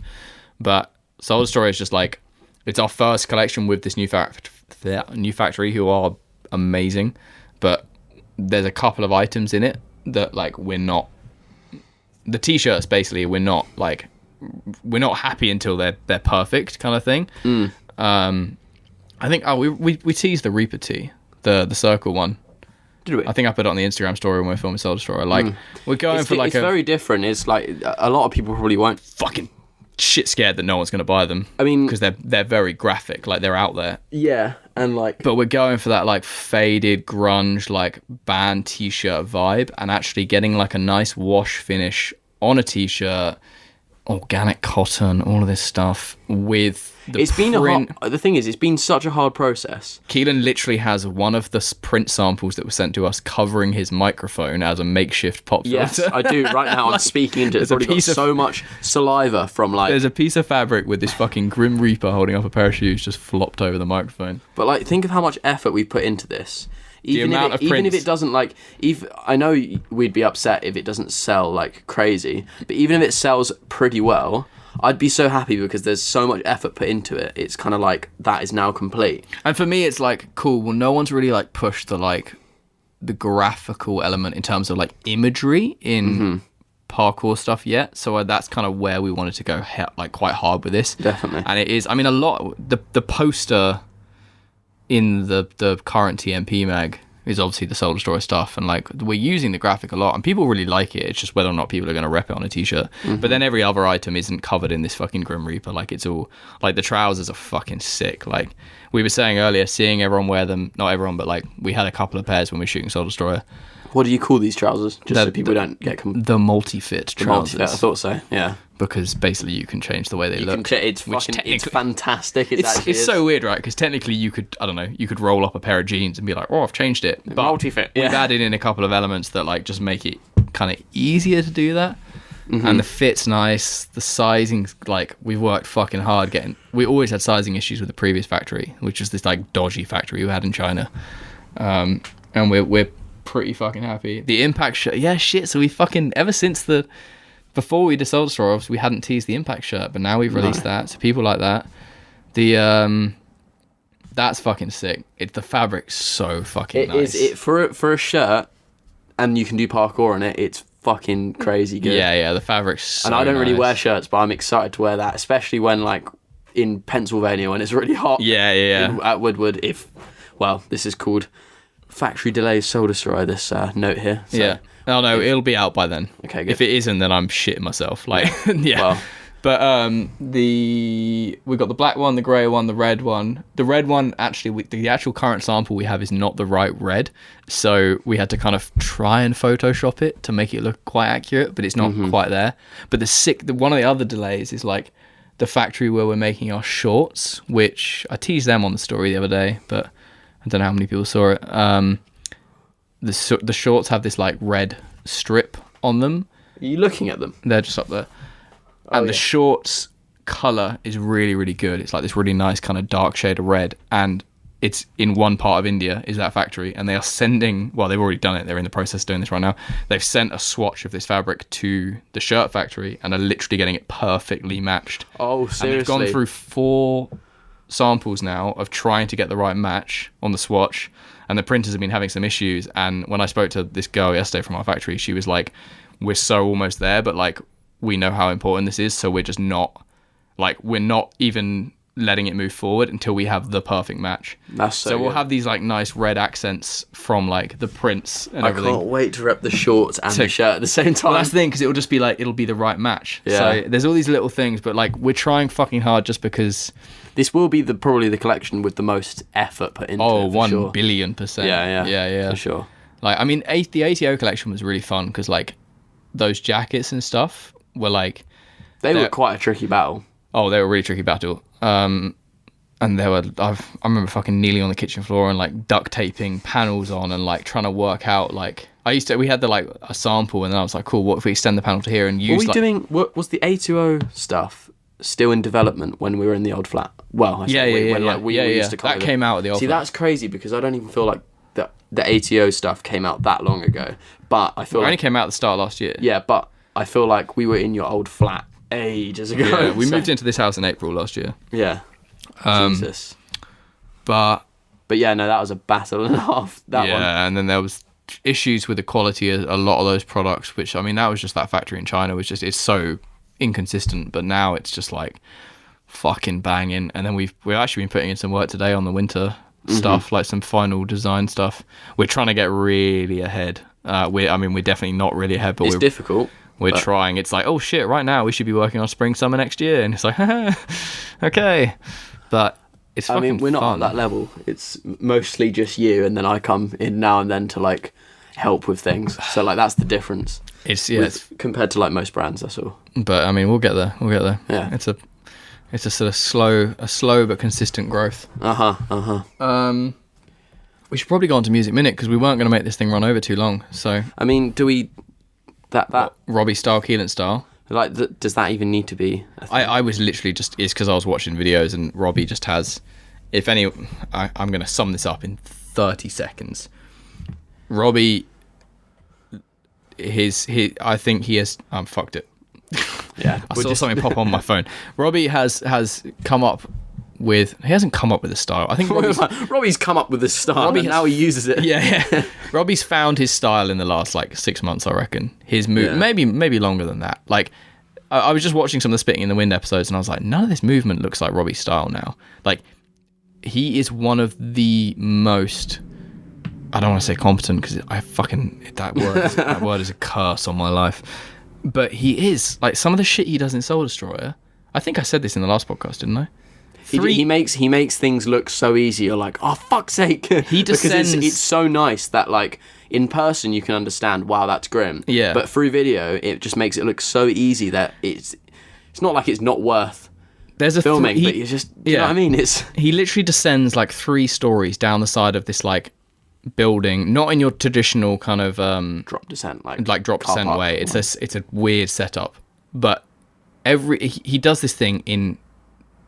Speaker 1: But Soul Destroyer is just like, it's our first collection with this new factory who are amazing, but there's a couple of items in it that like we're not. The t-shirts basically we're not happy until they're perfect kind of thing. I think we teased the Reaper tee, the circle one.
Speaker 2: Did we?
Speaker 1: I think I put it on the Instagram story when we're filming Soul Destroyer. Like we're going for like
Speaker 2: it's very different. It's like a lot of people probably won't
Speaker 1: fucking shit scared that no one's going to buy them.
Speaker 2: I mean,
Speaker 1: because they're very graphic, like they're out there.
Speaker 2: Yeah, and like.
Speaker 1: But we're going for that like faded grunge like band t-shirt vibe, and actually getting like a nice wash finish on a t-shirt, organic cotton, all of this stuff with the print.
Speaker 2: The thing is, it's been such a hard process.
Speaker 1: Kelan literally has one of the print samples that was sent to us covering his microphone as a makeshift pop filter.
Speaker 2: Yes, I do. Right now, I'm speaking into it. It's probably got so much saliva from like...
Speaker 1: There's a piece of fabric with this fucking Grim Reaper holding up a pair of shoes just flopped over the microphone.
Speaker 2: But like, think of how much effort we put into this. Even if it doesn't like... I know we'd be upset if it doesn't sell like crazy, but even if it sells pretty well... I'd be so happy because there's so much effort put into it. It's kind of like that is now complete.
Speaker 1: And for me, it's like, cool. Well, no one's really like pushed the graphical element in terms of like imagery in parkour stuff yet. So that's kind of where we wanted to go like quite hard with this.
Speaker 2: Definitely.
Speaker 1: And it is, I mean, a lot, the poster in the current TMP mag is obviously the Soul Destroyer stuff, and like we're using the graphic a lot and people really like it. It's just whether or not people are going to rep it on a t-shirt. But then every other item isn't covered in this fucking Grim Reaper. Like it's all like the trousers are fucking sick. Like we were saying earlier, seeing everyone wear them, not everyone, but like we had a couple of pairs when we were shooting Soul Destroyer.
Speaker 2: What do you call these trousers? Just so people don't get...
Speaker 1: The multi-fit trousers.
Speaker 2: I thought so, yeah.
Speaker 1: Because basically you can change the way they look.
Speaker 2: It's fantastic.
Speaker 1: It's so weird, right? Because technically you could roll up a pair of jeans and be like, oh, I've changed it. But
Speaker 2: multi-fit.
Speaker 1: We've added in a couple of elements that like just make it kind of easier to do that. And the fit's nice. The sizing's like, we've worked fucking hard we always had sizing issues with the previous factory, which was this like dodgy factory we had in China. And we're pretty fucking happy. The impact shirt, so we fucking ever since before we did Soul Destroyer, we hadn't teased the impact shirt, but now we've released that, so people like that. That's fucking sick. The fabric's so fucking nice.
Speaker 2: For a shirt, and you can do parkour on it. It's fucking crazy good.
Speaker 1: Yeah, the fabric's so
Speaker 2: and I don't really
Speaker 1: nice.
Speaker 2: wear shirts, but I'm excited to wear that, especially when like in Pennsylvania when it's really hot.
Speaker 1: Yeah.
Speaker 2: At Woodward, this is called Factory Delays Soul Destroyer, this note here. So
Speaker 1: yeah. Oh no, it'll be out by then.
Speaker 2: Okay, good.
Speaker 1: If it isn't, then I'm shitting myself. Like, yeah. Well. But we've got the black one, the grey one, the red one. The red one, actually, the actual current sample we have is not the right red. So we had to kind of try and Photoshop it to make it look quite accurate, but it's not quite there. But one of the other delays is like the factory where we're making our shorts, which I teased them on the story the other day, but I don't know how many people saw it. The shorts have this like red strip on them.
Speaker 2: Are you looking at them?
Speaker 1: They're just up there. And the shorts colour is really, really good. It's like this really nice kind of dark shade of red. And it's in one part of India is that factory, and they are sending, well, they've already done it, they're in the process of doing this right now, they've sent a swatch of this fabric to the shirt factory and are literally getting it perfectly matched.
Speaker 2: Oh, seriously?
Speaker 1: And they've gone through 4 samples now of trying to get the right match on the swatch, and the printers have been having some issues. And when I spoke to this girl yesterday from our factory, she was like, we're so almost there, but like we know how important this is, so we're just not, like, we're not even letting it move forward until we have the perfect match.
Speaker 2: That's so
Speaker 1: we'll
Speaker 2: good.
Speaker 1: have these like nice red accents from like the prints and everything.
Speaker 2: I can't wait to rep the shorts and the shirt at the same time.
Speaker 1: Well, that's the thing, because it'll just be like, it'll be the right match.
Speaker 2: Yeah.
Speaker 1: So there's all these little things, but like we're trying fucking hard just because
Speaker 2: this will be probably the collection with the most effort put into it.
Speaker 1: Oh, 1
Speaker 2: sure.
Speaker 1: billion%. Yeah.
Speaker 2: For sure.
Speaker 1: Like, I mean, the ATO collection was really fun because like those jackets and stuff were like...
Speaker 2: They were quite a tricky battle.
Speaker 1: Oh, they were a really tricky battle. And there were, I remember fucking kneeling on the kitchen floor and like duct taping panels on and like trying to work out like, we had a sample, and then I was like, cool, what if we extend the panel to here and use
Speaker 2: What was the A2O stuff still in development when we were in the old flat? Well,
Speaker 1: we used to
Speaker 2: that
Speaker 1: came out of the old
Speaker 2: flat. See, that's crazy because I don't even feel like the ATO stuff came out that long ago. But I feel
Speaker 1: it only came out at the start of last year.
Speaker 2: Yeah, but I feel like we were in your old flat ages ago.
Speaker 1: Yeah, we moved into this house in April last year.
Speaker 2: Yeah. Jesus.
Speaker 1: But
Speaker 2: yeah, no, that was a battle and a half. That one.
Speaker 1: Yeah, and then there was issues with the quality of a lot of those products, which, I mean, that was just that factory in China, which it's so inconsistent, but now it's just like fucking banging. And then we've actually been putting in some work today on the winter stuff, like some final design stuff. We're trying to get really ahead. We're definitely not really ahead, but
Speaker 2: it's difficult.
Speaker 1: We're trying. It's like, oh shit, right now we should be working on spring, summer next year. And it's like, okay. But it's fucking
Speaker 2: we're not
Speaker 1: fun.
Speaker 2: at that level. It's mostly just you, and then I come in now and then to like help with things. So like that's the difference.
Speaker 1: It's
Speaker 2: compared to like most brands, that's all.
Speaker 1: But I mean, we'll get there.
Speaker 2: Yeah.
Speaker 1: It's a sort of slow but consistent growth. We should probably go on to Music Minute because we weren't going to make this thing run over too long. So
Speaker 2: I mean, do we that
Speaker 1: Robbie style, Kelan style?
Speaker 2: Like, does that even need to be a thing?
Speaker 1: I was literally just, it's because I was watching videos and Robbie just has, if any, I'm going to sum this up in 30 seconds. Robbie, I think he has, fucked it.
Speaker 2: Yeah.
Speaker 1: I saw something pop on my phone. Robbie has come up with, he hasn't come up with a style. I think
Speaker 2: Robbie's come up with a style and now he uses it.
Speaker 1: Yeah. Robbie's found his style in the last like 6 months, I reckon. His move, maybe longer than that. Like, I was just watching some of the Spitting in the Wind episodes and I was like, none of this movement looks like Robbie's style now. Like, he is one of the most, I don't want to say competent because that word is a curse on my life. But he is, like, some of the shit he does in Soul Destroyer. I think I said this in the last podcast, didn't I?
Speaker 2: He makes things look so easy. You're like, oh, fuck's sake.
Speaker 1: He descends.
Speaker 2: Because it's so nice that, like, in person you can understand, wow, that's grim.
Speaker 1: Yeah.
Speaker 2: But through video, it just makes it look so easy that it's not like it's not worth filming, but you just, you know what I mean?
Speaker 1: He literally descends, like, 3 stories down the side of this, like, building, not in your traditional kind of
Speaker 2: drop descent,
Speaker 1: like drop descent way. It's a weird setup, but he does this thing in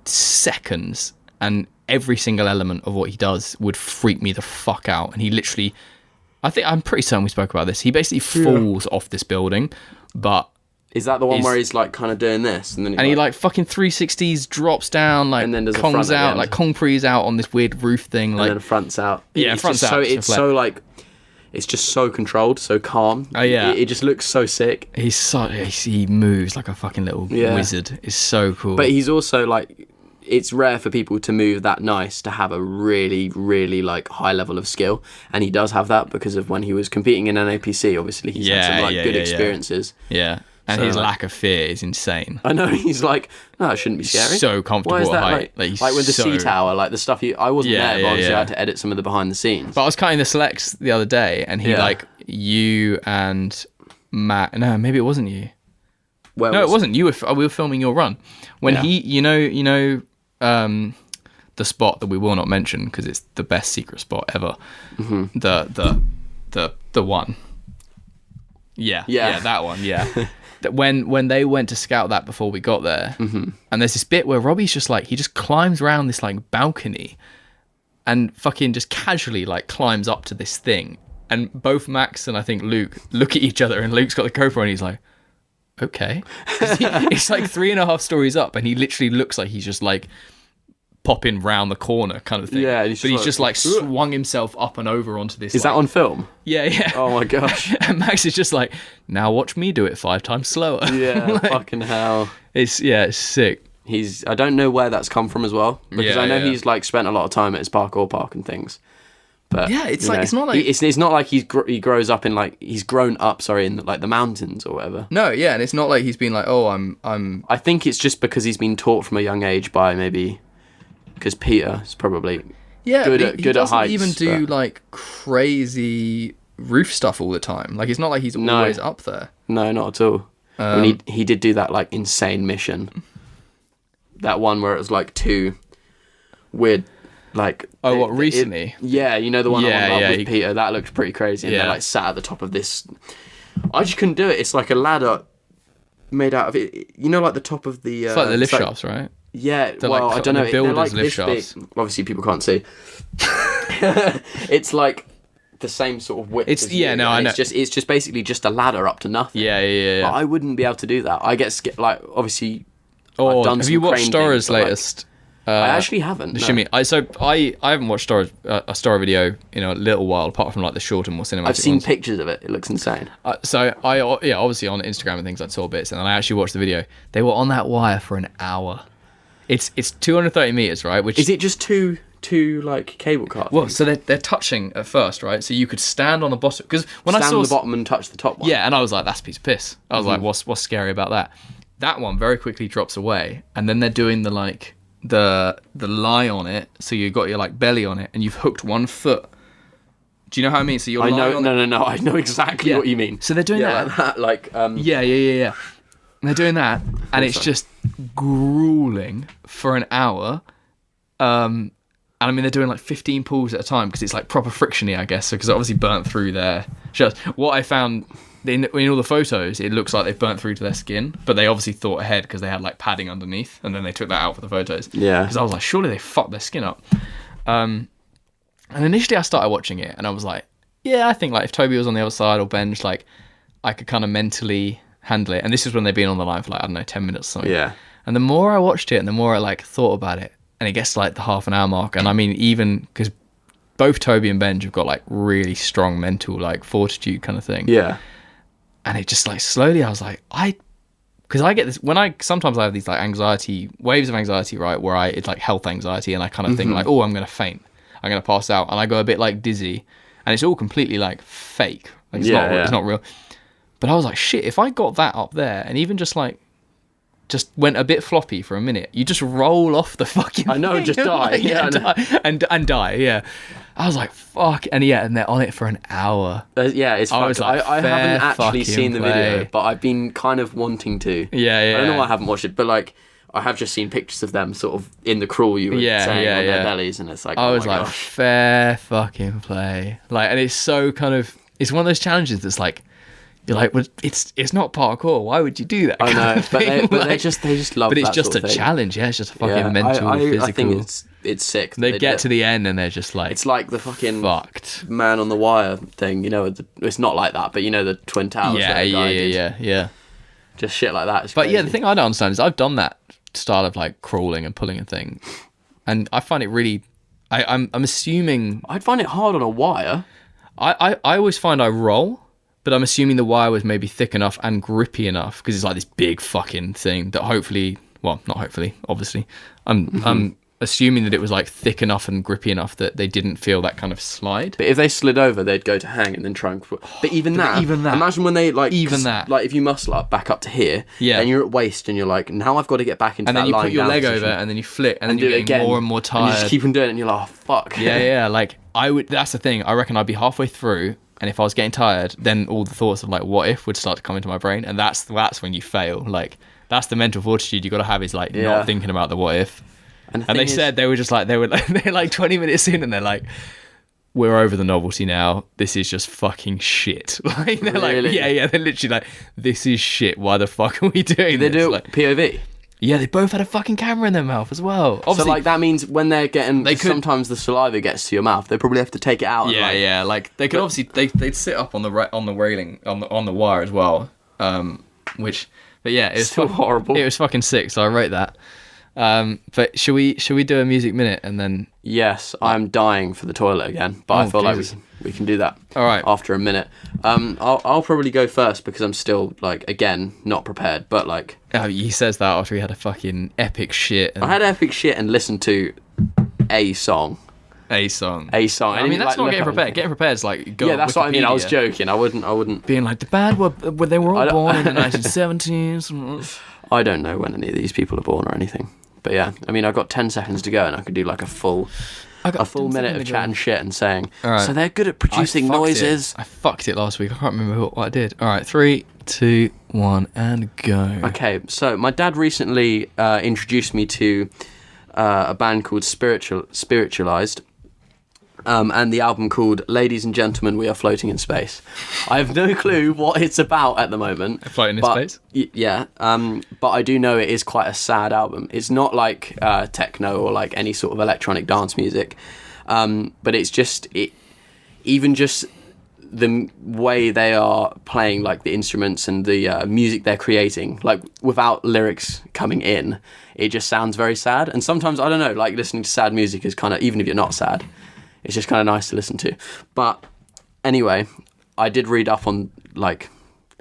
Speaker 1: seconds, and every single element of what he does would freak me the fuck out. And he literally, I'm pretty certain we spoke about this. He basically falls off this building, but
Speaker 2: is that the one where he's like kind of doing this, and then
Speaker 1: he like fucking 360s, drops down, like,
Speaker 2: and then there's
Speaker 1: congs out, like concretes out on this weird roof thing, like,
Speaker 2: and then fronts out.
Speaker 1: Fronts out.
Speaker 2: So it's so like, it's just so controlled, so calm.
Speaker 1: Oh yeah,
Speaker 2: it just looks so sick.
Speaker 1: He moves like a fucking little wizard. It's so cool.
Speaker 2: But he's also like, it's rare for people to move that nice to have a really, really like high level of skill, and he does have that because of when he was competing in NAPC. Obviously, he's had some like good experiences.
Speaker 1: Yeah. And his lack of fear is insane.
Speaker 2: I know, he's like, no, it shouldn't be scary.
Speaker 1: He's so comfortable at height.
Speaker 2: Like with the sea tower, like the stuff I wasn't there, but obviously I had to edit some of the behind the scenes.
Speaker 1: But I was cutting the selects the other day, and he you and Matt, no, maybe it wasn't you. No, it wasn't. We were filming your run. When he, you know, the spot that we will not mention because it's the best secret spot ever. Mm-hmm. The one. Yeah, that one, yeah. That when they went to scout that before we got there, and there's this bit where Robbie's just like, he just climbs around this like balcony, and fucking just casually like climbs up to this thing, and both Max and I think Luke look at each other, and Luke's got the GoPro and he's like, okay. It's like 3.5 stories up, and he literally looks like he's just like popping round the corner kind of thing.
Speaker 2: Yeah,
Speaker 1: but he's just like swung himself up and over onto this.
Speaker 2: Is that on film?
Speaker 1: Yeah.
Speaker 2: Oh my gosh.
Speaker 1: And Max is just like, now watch me do it 5 times slower.
Speaker 2: Yeah,
Speaker 1: like,
Speaker 2: fucking hell.
Speaker 1: It's sick.
Speaker 2: I don't know where that's come from as well, because I know he's like spent a lot of time at his parkour park and things. But
Speaker 1: yeah, it's like, it's not like
Speaker 2: it's not like he grows up in like he's grown up in like the mountains or whatever.
Speaker 1: No, yeah, and it's not like he's been like, oh, I'm.
Speaker 2: I think it's just because he's been taught from a young age by maybe because Peter is probably good at heights.
Speaker 1: He doesn't even do like crazy roof stuff all the time. Like it's not like he's always up there.
Speaker 2: No, not at all. He did do that like insane mission. That one where it was like 2 weird. Like
Speaker 1: recently?
Speaker 2: Yeah, you know the one I went with Peter. That looked pretty crazy. And they're like sat at the top of this. I just couldn't do it. It's like a ladder made out of it. You know, like the top of the.
Speaker 1: It's like the lift shafts, right?
Speaker 2: Yeah. Well, I don't know. They're like
Speaker 1: lift
Speaker 2: this
Speaker 1: shafts.
Speaker 2: big. Obviously, people can't see. It's like the same sort of width.
Speaker 1: I know.
Speaker 2: It's just basically just a ladder up to nothing.
Speaker 1: Yeah.
Speaker 2: But I wouldn't be able to do that. I get scared. Like obviously.
Speaker 1: Have you watched Stora's latest?
Speaker 2: I actually haven't.
Speaker 1: The shimmy. I haven't watched a Stora video in a little while, apart from like the shorter, more cinematic.
Speaker 2: I've seen
Speaker 1: ones.
Speaker 2: pictures of it. It looks insane.
Speaker 1: Obviously on Instagram and things I saw bits, and then I actually watched the video. They were on that wire for an hour. It's 230 meters, right? Which
Speaker 2: is it just two like cable cars?
Speaker 1: Well, so they're touching at first, right? So you could stand on the bottom because when I saw
Speaker 2: the bottom and touch the top one.
Speaker 1: Yeah, and I was like, that's a piece of piss. I was like, what's scary about that? That one very quickly drops away, and then they're doing the like the lie on it. So you got your like belly on it, and you've hooked one foot. Do you know how I mean? So you're
Speaker 2: I know exactly what you mean.
Speaker 1: So they're doing that.
Speaker 2: Like
Speaker 1: Yeah. And they're doing that, and it's just grueling for an hour. And I mean, they're doing like 15 pulls at a time because it's like proper frictiony, I guess. Because it obviously burnt through their shirts. What I found in all the photos, it looks like they've burnt through to their skin, but they obviously thought ahead because they had like padding underneath, and then they took that out for the photos.
Speaker 2: Yeah.
Speaker 1: Because I was like, surely they fucked their skin up. And initially I started watching it, and I was like, yeah, I think like if Toby was on the other side or Benj, like I could kind of mentally handle it. And this is when they've been on the line for like, I don't know, 10 minutes or something.
Speaker 2: Yeah.
Speaker 1: And the more I watched it and the more I like thought about it, and it gets to like the half an hour mark, and I mean, even because both Toby and Benj have got like really strong mental like fortitude kind of thing.
Speaker 2: Yeah.
Speaker 1: And it just like slowly I was like, because I get this when sometimes I have these like waves of anxiety, right, where it's like health anxiety, and I kind of think like, oh, I'm going to faint, I'm going to pass out, and I go a bit like dizzy, and it's all completely like fake, like it's not real. But I was like, shit, if I got that up there and even just went a bit floppy for a minute, you just roll off the fucking
Speaker 2: I know,
Speaker 1: thing.
Speaker 2: just die.
Speaker 1: And die, yeah. I was like, fuck. And they're on it for an hour.
Speaker 2: It's fucked.
Speaker 1: Like,
Speaker 2: I haven't actually seen the video,
Speaker 1: play.
Speaker 2: but I've been kind of wanting to.
Speaker 1: Yeah.
Speaker 2: I don't know why I haven't watched it, but like, I have just seen pictures of them sort of in the crawl you were saying on their bellies, and it's like,
Speaker 1: I was like, fair fucking play. Like, and it's so kind of, it's one of those challenges that's like, you're like, well, it's not parkour. Why would you do that?
Speaker 2: I know, but they just love.
Speaker 1: But it's
Speaker 2: that
Speaker 1: just
Speaker 2: sort
Speaker 1: a
Speaker 2: of thing.
Speaker 1: challenge. Yeah, it's just a fucking mental, physical.
Speaker 2: I think it's sick.
Speaker 1: They get to the end and they're just like,
Speaker 2: it's like the fucking
Speaker 1: fucked
Speaker 2: Man on the Wire thing. You know, it's not like that, but you know the Twin Towers.
Speaker 1: Yeah.
Speaker 2: Just shit like that.
Speaker 1: But yeah, the thing I don't understand is I've done that style of like crawling and pulling a thing, and I find it really. I'm assuming
Speaker 2: I'd find it hard on a wire.
Speaker 1: I always find I roll. But I'm assuming the wire was maybe thick enough and grippy enough because it's like this big fucking thing that hopefully, well, not hopefully, obviously, I'm assuming that it was like thick enough and grippy enough that they didn't feel that kind of slide.
Speaker 2: But if they slid over, they'd go to hang and then try and. But even that, imagine when they like like if you muscle up back up to here, and you're at waist and you're like, now I've got to get back into that line.
Speaker 1: And then you put your leg
Speaker 2: position.
Speaker 1: over and then you flick and then you're getting more and more tired.
Speaker 2: And you just keep on doing it and you're like, oh, fuck.
Speaker 1: Yeah. Like I would. That's the thing. I reckon I'd be halfway through. And if I was getting tired, then all the thoughts of like what if would start to come into my brain, and that's when you fail. Like that's the mental fortitude you got to have is like not thinking about the what if. And they said they were they're like 20 minutes in, and they're like, we're over the novelty now. This is just fucking shit. Like they're
Speaker 2: really?
Speaker 1: like, yeah. They're literally like, this is shit. Why the fuck are we doing this?
Speaker 2: They do
Speaker 1: like,
Speaker 2: POV.
Speaker 1: Yeah, they both had a fucking camera in their mouth as well. Obviously,
Speaker 2: so like that means when they're getting, sometimes the saliva gets to your mouth. They probably have to take it out.
Speaker 1: Yeah, like they could obviously they'd sit up on the railing on the wire as well. But yeah, it was
Speaker 2: still horrible.
Speaker 1: It was fucking sick. So I wrote that. But should we do a music minute and then?
Speaker 2: Yes, I'm dying for the toilet again, but I feel like we can do that.
Speaker 1: All right.
Speaker 2: After a minute, I'll probably go first because I'm still like again not prepared. But like,
Speaker 1: he says that after he had a fucking epic shit.
Speaker 2: I had epic shit and listened to a song.
Speaker 1: A song.
Speaker 2: I
Speaker 1: mean, that's not getting prepared. Getting prepared is like go.
Speaker 2: Yeah, that's what I mean. I was joking. I wouldn't.
Speaker 1: Being like the band were they were all born in the 1970s.
Speaker 2: I don't know when any of these people are born or anything. But yeah, I mean, I've got 10 seconds to go, and I could do like a full minute of chatting shit and saying. Right. So they're good at producing noises.
Speaker 1: I fucked it last week. I can't remember what I did. All right, 3, 2, 1, and go.
Speaker 2: Okay, so my dad recently introduced me to a band called Spiritualized. And the album called Ladies and Gentlemen, We Are Floating in Space. I have no clue what it's about at the moment.
Speaker 1: Floating in space?
Speaker 2: Yeah, but I do know it is quite a sad album. It's not like techno or like any sort of electronic dance music, but it's just even just the way they are playing like the instruments and the music they're creating, like without lyrics coming in, it just sounds very sad. And sometimes, I don't know, like listening to sad music is kind of, even if you're not sad, it's just kind of nice to listen to. But anyway, I did read up on like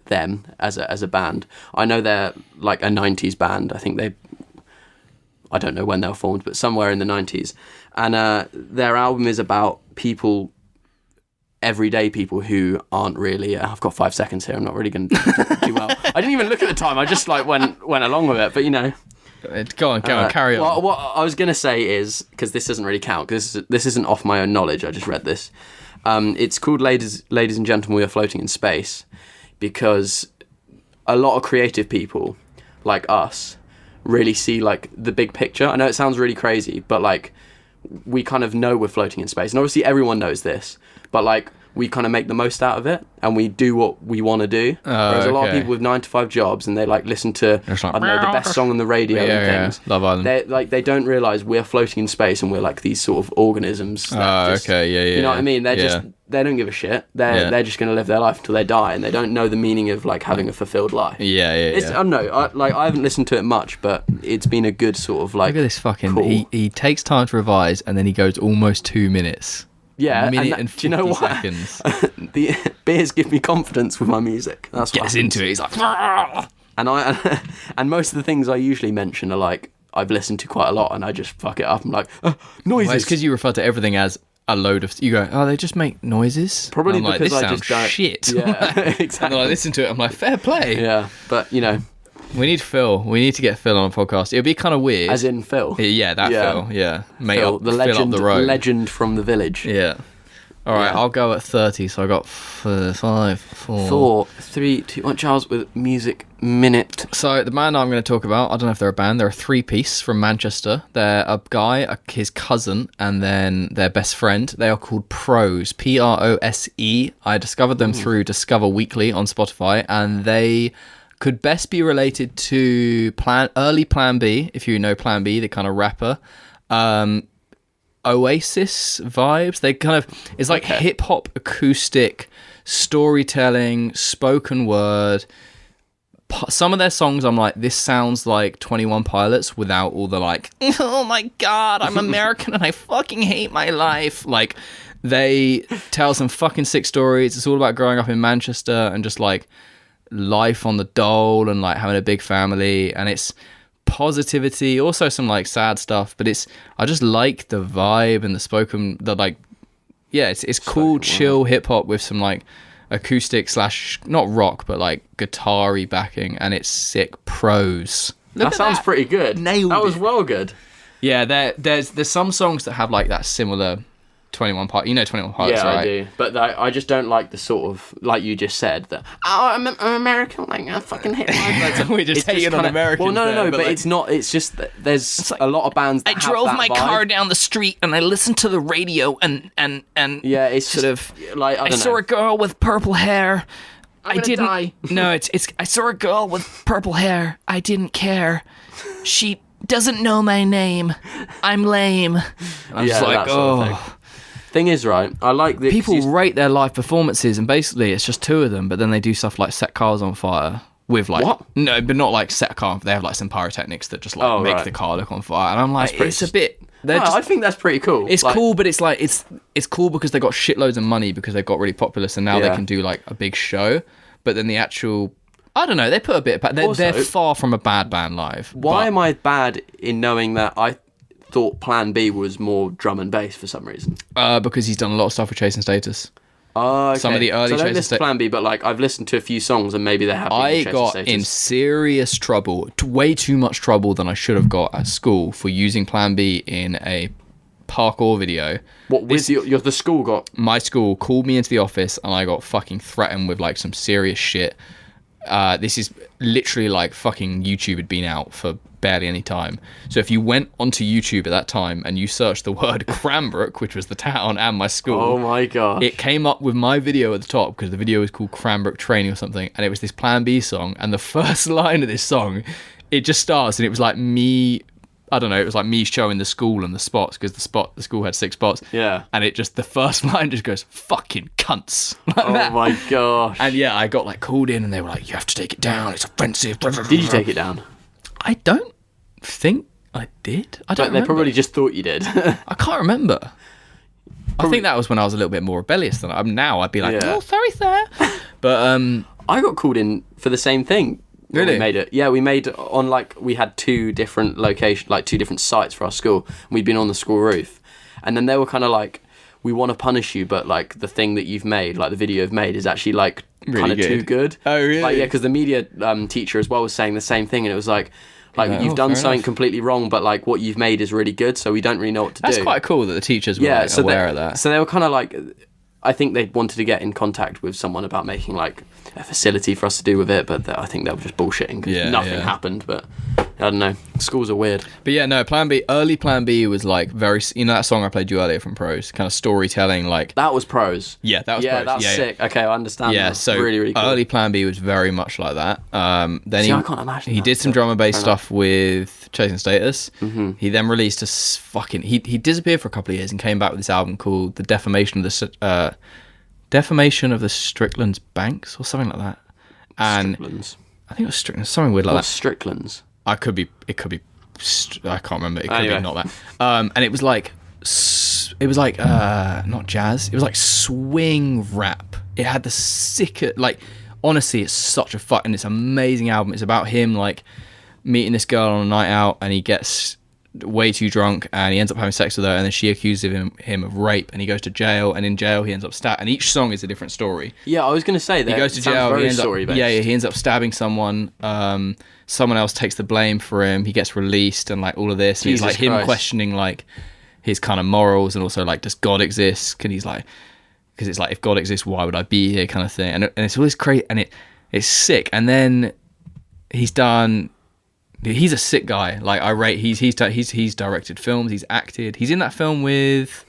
Speaker 2: them as a band. I know they're like a 90s band. I think I don't know when they were formed, but somewhere in the 90s. And their album is about people, everyday people who aren't really... I've got 5 seconds here. I'm not really going to do well. I didn't even look at the time. I just like went along with it. But you know...
Speaker 1: Go on, carry on.
Speaker 2: What I was going to say is, because this doesn't really count, because this isn't off my own knowledge, I just read this. It's called Ladies and Gentlemen, We Are Floating in Space, because a lot of creative people, like us, really see like the big picture. I know it sounds really crazy, but like we kind of know we're floating in space. And obviously everyone knows this, but like we kind of make the most out of it and we do what we want to do. There's a lot of people with 9-to-5 jobs and they like listen to, like, I don't know, the best song on the radio and things.
Speaker 1: Love Island.
Speaker 2: They don't realise we're floating in space and we're like these sort of organisms. You know what I mean? They don't give a shit. They're just going to live their life until they die and they don't know the meaning of like having a fulfilled life. I don't know. I haven't listened to it much, but it's been a good sort of like...
Speaker 1: Look at this fucking... Cool. He takes time to revise and then he goes almost 2 minutes.
Speaker 2: Yeah,
Speaker 1: and 50
Speaker 2: do you know what?
Speaker 1: seconds.
Speaker 2: The beers give me confidence with my music. That's what
Speaker 1: gets into it. He's like,
Speaker 2: and most of the things I usually mention are like I've listened to quite a lot, and I just fuck it up. I'm like, noises.
Speaker 1: Well, it's because you refer to everything as a load of. You go, they just make noises.
Speaker 2: Probably
Speaker 1: because
Speaker 2: like, this
Speaker 1: I
Speaker 2: just don't.
Speaker 1: Shit.
Speaker 2: Yeah, exactly.
Speaker 1: And then I listen to it. I'm like, fair play.
Speaker 2: Yeah, but you know.
Speaker 1: We need Phil. We need to get Phil on a podcast. It'd be kind of weird.
Speaker 2: As in Phil.
Speaker 1: Yeah, that Phil. Yeah, mate,
Speaker 2: Phil, the legend from the village.
Speaker 1: Yeah. All right, I'll go at 30. So I got 5,
Speaker 2: 4, 3, 2, 1. Charles with music minute.
Speaker 1: So the band I'm going to talk about, I don't know if they're a band. They're a 3-piece from Manchester. They're a guy, his cousin, and then their best friend. They are called Prose. Prose. I discovered them through Discover Weekly on Spotify, and they could best be related to early Plan B, if you know Plan B, the kind of rapper. Oasis vibes. They kind of, it's like hip hop, acoustic, storytelling, spoken word. Some of their songs, I'm like, this sounds like 21 Pilots without all the like, oh my god, I'm American and I fucking hate my life. Like, they tell some fucking sick stories. It's all about growing up in Manchester and just like life on the dole and like having a big family, and it's positivity, also some like sad stuff, but I just like the vibe and it's cool, chill hip hop with some like acoustic / not rock, but like guitar-y backing, and it's sick. Prose.
Speaker 2: That sounds pretty good.
Speaker 1: Nailed
Speaker 2: that was well good.
Speaker 1: Yeah, there's some songs that have like that similar 21 Pilots. You know 21 Pilots,
Speaker 2: right?
Speaker 1: Yeah,
Speaker 2: I do. But I just don't like the sort of, like you just said, that, I'm American, like, I fucking hate my...
Speaker 1: We just hated on Americans.
Speaker 2: Well, no, but like, it's not, it's just that there's like, a lot of bands that
Speaker 1: I drove my
Speaker 2: vibe.
Speaker 1: car down the street and I listened to the radio and
Speaker 2: yeah, it's
Speaker 1: sort
Speaker 2: just,
Speaker 1: of,
Speaker 2: like, I don't know.
Speaker 1: saw a girl with purple hair
Speaker 2: I'm gonna die.
Speaker 1: No, it's. I saw a girl with purple hair. I didn't care. She doesn't know my name. I'm lame. I'm just like, oh.
Speaker 2: Thing is, right, I like the
Speaker 1: people rate their live performances, and basically it's just two of them, but then they do stuff like set cars on fire with like
Speaker 2: what?
Speaker 1: No, but not like set a car. They have like some pyrotechnics that just like make the car look on fire, and I'm like, it's a bit.
Speaker 2: I think that's pretty cool.
Speaker 1: It's like, cool, but it's like it's cool because they got shitloads of money because they got really populous, and now they can do like a big show. But then the actual, I don't know, they put a bit. They're far from a bad band live.
Speaker 2: Why am I bad in knowing that I thought Plan B was more drum and bass for some reason?
Speaker 1: Because he's done a lot of stuff with Chasing Status.
Speaker 2: Okay.
Speaker 1: Some of the early
Speaker 2: so I don't
Speaker 1: Chasing
Speaker 2: listen to Plan B, but like I've listened to a few songs and maybe they have.
Speaker 1: I got in serious trouble, way too much trouble than I should have got at school for using Plan B in a parkour video.
Speaker 2: What with the school got?
Speaker 1: My school called me into the office and I got fucking threatened with like some serious shit. This is literally like fucking YouTube had been out for barely any time. So if you went onto YouTube at that time and you searched the word Cranbrook, which was the town and my school,
Speaker 2: oh my god,
Speaker 1: it came up with my video at the top because the video was called Cranbrook Training or something, and it was this Plan B song, and the first line of this song, it just starts and it was like me. I don't know, it was like me showing the school and the spots because the school had 6 spots.
Speaker 2: Yeah.
Speaker 1: And it just, the first line just goes, fucking cunts. Like
Speaker 2: that.
Speaker 1: My
Speaker 2: gosh.
Speaker 1: And yeah, I got like called in and they were like, you have to take it down, it's offensive.
Speaker 2: Did you take it down?
Speaker 1: I don't think I did. I don't remember.
Speaker 2: They probably just thought you did.
Speaker 1: I can't remember. I think that was when I was a little bit more rebellious than I am now. I'd be like, oh, sorry, sir. But
Speaker 2: I got called in for the same thing.
Speaker 1: Really?
Speaker 2: We made it. Yeah, we made it on like we had 2 different locations, like 2 different sites for our school. We'd been on the school roof, and then they were kind of like, "We want to punish you, but like the thing that you've made, like the video you've made, is actually like
Speaker 1: really
Speaker 2: kind of too good."
Speaker 1: Oh, really?
Speaker 2: Like, yeah, because the media teacher as well was saying the same thing, and it was like you've done something completely wrong, but like what you've made is really good, so we don't really know what to do.
Speaker 1: That's quite cool that the teachers were like, aware of that.
Speaker 2: So they were kind of like, I think they wanted to get in contact with someone about making like a facility for us to do with it, but I think they were just bullshitting because nothing happened. But I don't know, schools are weird.
Speaker 1: But yeah, no, early Plan B was like very, you know that song I played you earlier from Pros, kind of storytelling, like
Speaker 2: that was Pros.
Speaker 1: Yeah, that was Pros.
Speaker 2: Yeah, that's sick. Okay, I understand.
Speaker 1: Yeah,
Speaker 2: that.
Speaker 1: so
Speaker 2: really, really cool.
Speaker 1: Early Plan B was very much like that. Then
Speaker 2: I can't imagine.
Speaker 1: He did some drum and bass stuff with Chasing Status.
Speaker 2: Mm-hmm.
Speaker 1: He then released a fucking. He disappeared for a couple of years and came back with this album called The Defamation of the Strickland's Banks or something like that. And
Speaker 2: Strickland's.
Speaker 1: I think it was Strickland's, something weird like that.
Speaker 2: Strickland's?
Speaker 1: It could be, I can't remember. It could be not that. And it was like not jazz. It was like swing rap. It had the sicker, like, honestly, it's such a fucking, it's an amazing album. It's about him like meeting this girl on a night out, and he gets way too drunk and he ends up having sex with her, and then she accuses him of rape, and he goes to jail, and in jail he ends up and each song is a different story.
Speaker 2: Yeah, I was going to say that. He
Speaker 1: goes to jail, he ends up stabbing someone, someone else takes the blame for him, he gets released, and like all of this, and it's like him questioning like his kind of morals, and also like, does God exist? And he's like, because it's like, if God exists, why would I be here, kind of thing. And it's always crazy, and it's sick. And then he's a sick guy. Like, I rate. He's directed films. He's acted. He's in that film with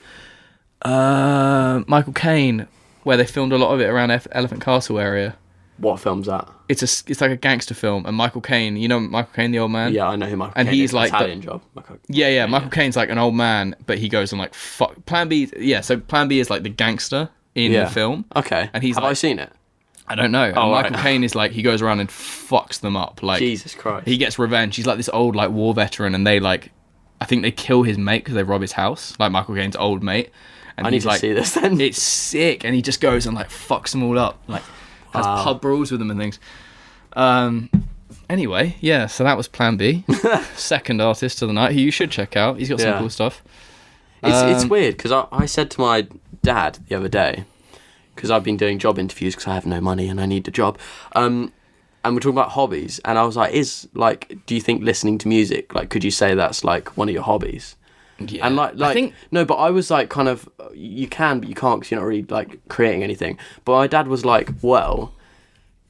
Speaker 1: Michael Caine, where they filmed a lot of it around Elephant Castle area.
Speaker 2: What film's that?
Speaker 1: It's like a gangster film, and Michael Caine. You know Michael Caine, the old man.
Speaker 2: Yeah, I know who Michael Caine is.
Speaker 1: And he's like
Speaker 2: Italian job.
Speaker 1: Michael Caine's like an old man, but he goes on like fuck. Plan B. Yeah, so Plan B is like the gangster in the film.
Speaker 2: Okay.
Speaker 1: And he's
Speaker 2: have I seen it?
Speaker 1: I don't know. And Michael Caine is like, he goes around and fucks them up. Like,
Speaker 2: Jesus Christ.
Speaker 1: He gets revenge. He's like this old like war veteran, and they like, I think they kill his mate because they rob his house. Like Michael Caine's old mate. And
Speaker 2: I need to see this then.
Speaker 1: It's sick, and he just goes and like fucks them all up. Like has pub brawls with them and things. Anyway, yeah. So that was Plan B. Second artist of the night, who you should check out. He's got some cool stuff.
Speaker 2: It's weird because I said to my dad the other day, because I've been doing job interviews because I have no money and I need a job. And we're talking about hobbies, and I was like, do you think listening to music, like, could you say that's like one of your hobbies?
Speaker 1: Yeah.
Speaker 2: And like
Speaker 1: I think,
Speaker 2: no, but I was like, kind of, you can, but you can't because you're not really like creating anything. But my dad was like, well,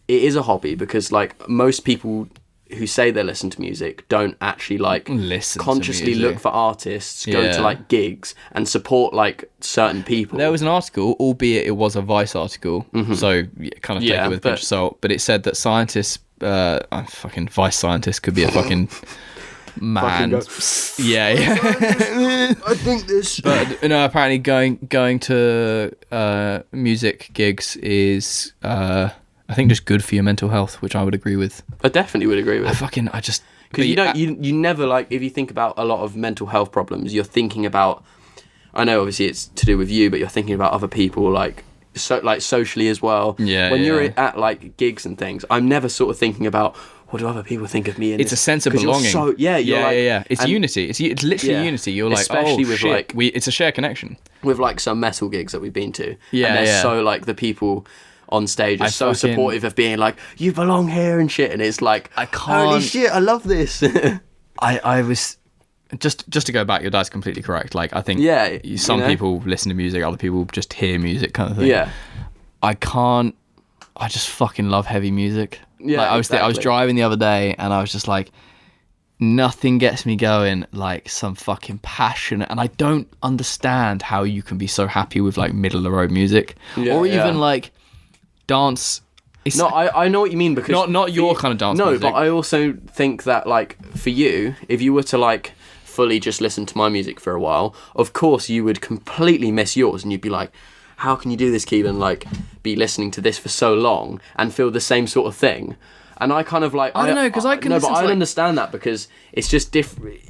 Speaker 2: it is a hobby because like most people who say they listen to music don't actually like
Speaker 1: listen
Speaker 2: consciously
Speaker 1: to
Speaker 2: look for artists, go to like gigs and support like certain people.
Speaker 1: There was an article, albeit it was a Vice article, so kind of take it with a pinch of salt, but it said that scientists, fucking Vice scientists could be a fucking man. I
Speaker 2: think this.
Speaker 1: But no, apparently going to music gigs is I think just good for your mental health, which I would agree with.
Speaker 2: I definitely would agree with.
Speaker 1: Because
Speaker 2: you never like, if you think about a lot of mental health problems, you're thinking about, I know obviously it's to do with you, but you're thinking about other people like socially as well. When you're at like gigs and things, I'm never sort of thinking about what do other people think of me.
Speaker 1: It's a sense of belonging. It's unity. It's literally unity. You're like, especially with shit. It's a shared connection.
Speaker 2: With like some metal gigs that we've been to, and they're so like the people on stage are so supportive of being like, you belong here and shit, and it's like,
Speaker 1: I can't.
Speaker 2: Holy shit, I love this.
Speaker 1: I was just to go back. Your dad's completely correct. Like I think some people listen to music, other people just hear music, kind of thing.
Speaker 2: Yeah,
Speaker 1: I can't. I just fucking love heavy music.
Speaker 2: Yeah,
Speaker 1: like, I was driving the other day and I was just like, nothing gets me going like some fucking passion, and I don't understand how you can be so happy with like middle of the road music, or even like dance.
Speaker 2: I know what you mean, because
Speaker 1: not your kind of dance music.
Speaker 2: But I also think that like for you, if you were to like fully just listen to my music for a while, of course you would completely miss yours, and you'd be like, how can you do this, Kelan? Like, be listening to this for so long and feel the same sort of thing. And I kind of like,
Speaker 1: I don't know, because I can.
Speaker 2: No, but I understand that, because it's just different.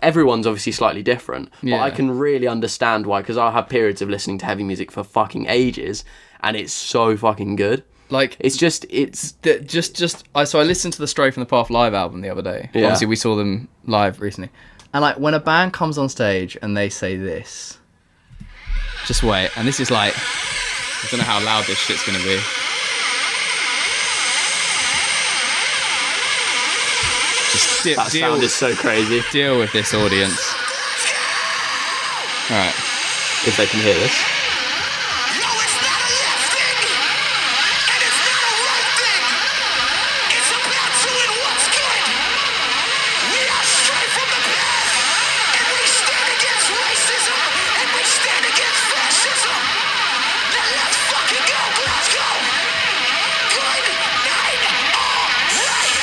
Speaker 2: Everyone's obviously slightly different, but I can really understand why, because I'll have periods of listening to heavy music for fucking ages, and it's so fucking good. Like, so I listened to the Stray from the Path live album the other day. Yeah. Obviously, we saw them live recently, and like when a band comes on stage and they say this, just wait, and this is like, I don't know how loud this shit's gonna be. Just that sound is so crazy.
Speaker 1: Deal with this audience. All right,
Speaker 2: if they can hear this.
Speaker 3: No, it's not a left thing, and it's not a right thing. It's about doing what's good. We are straight from the path, and we stand against racism, and we stand against fascism. Now let's fucking go, Glasgow. Good night, all right.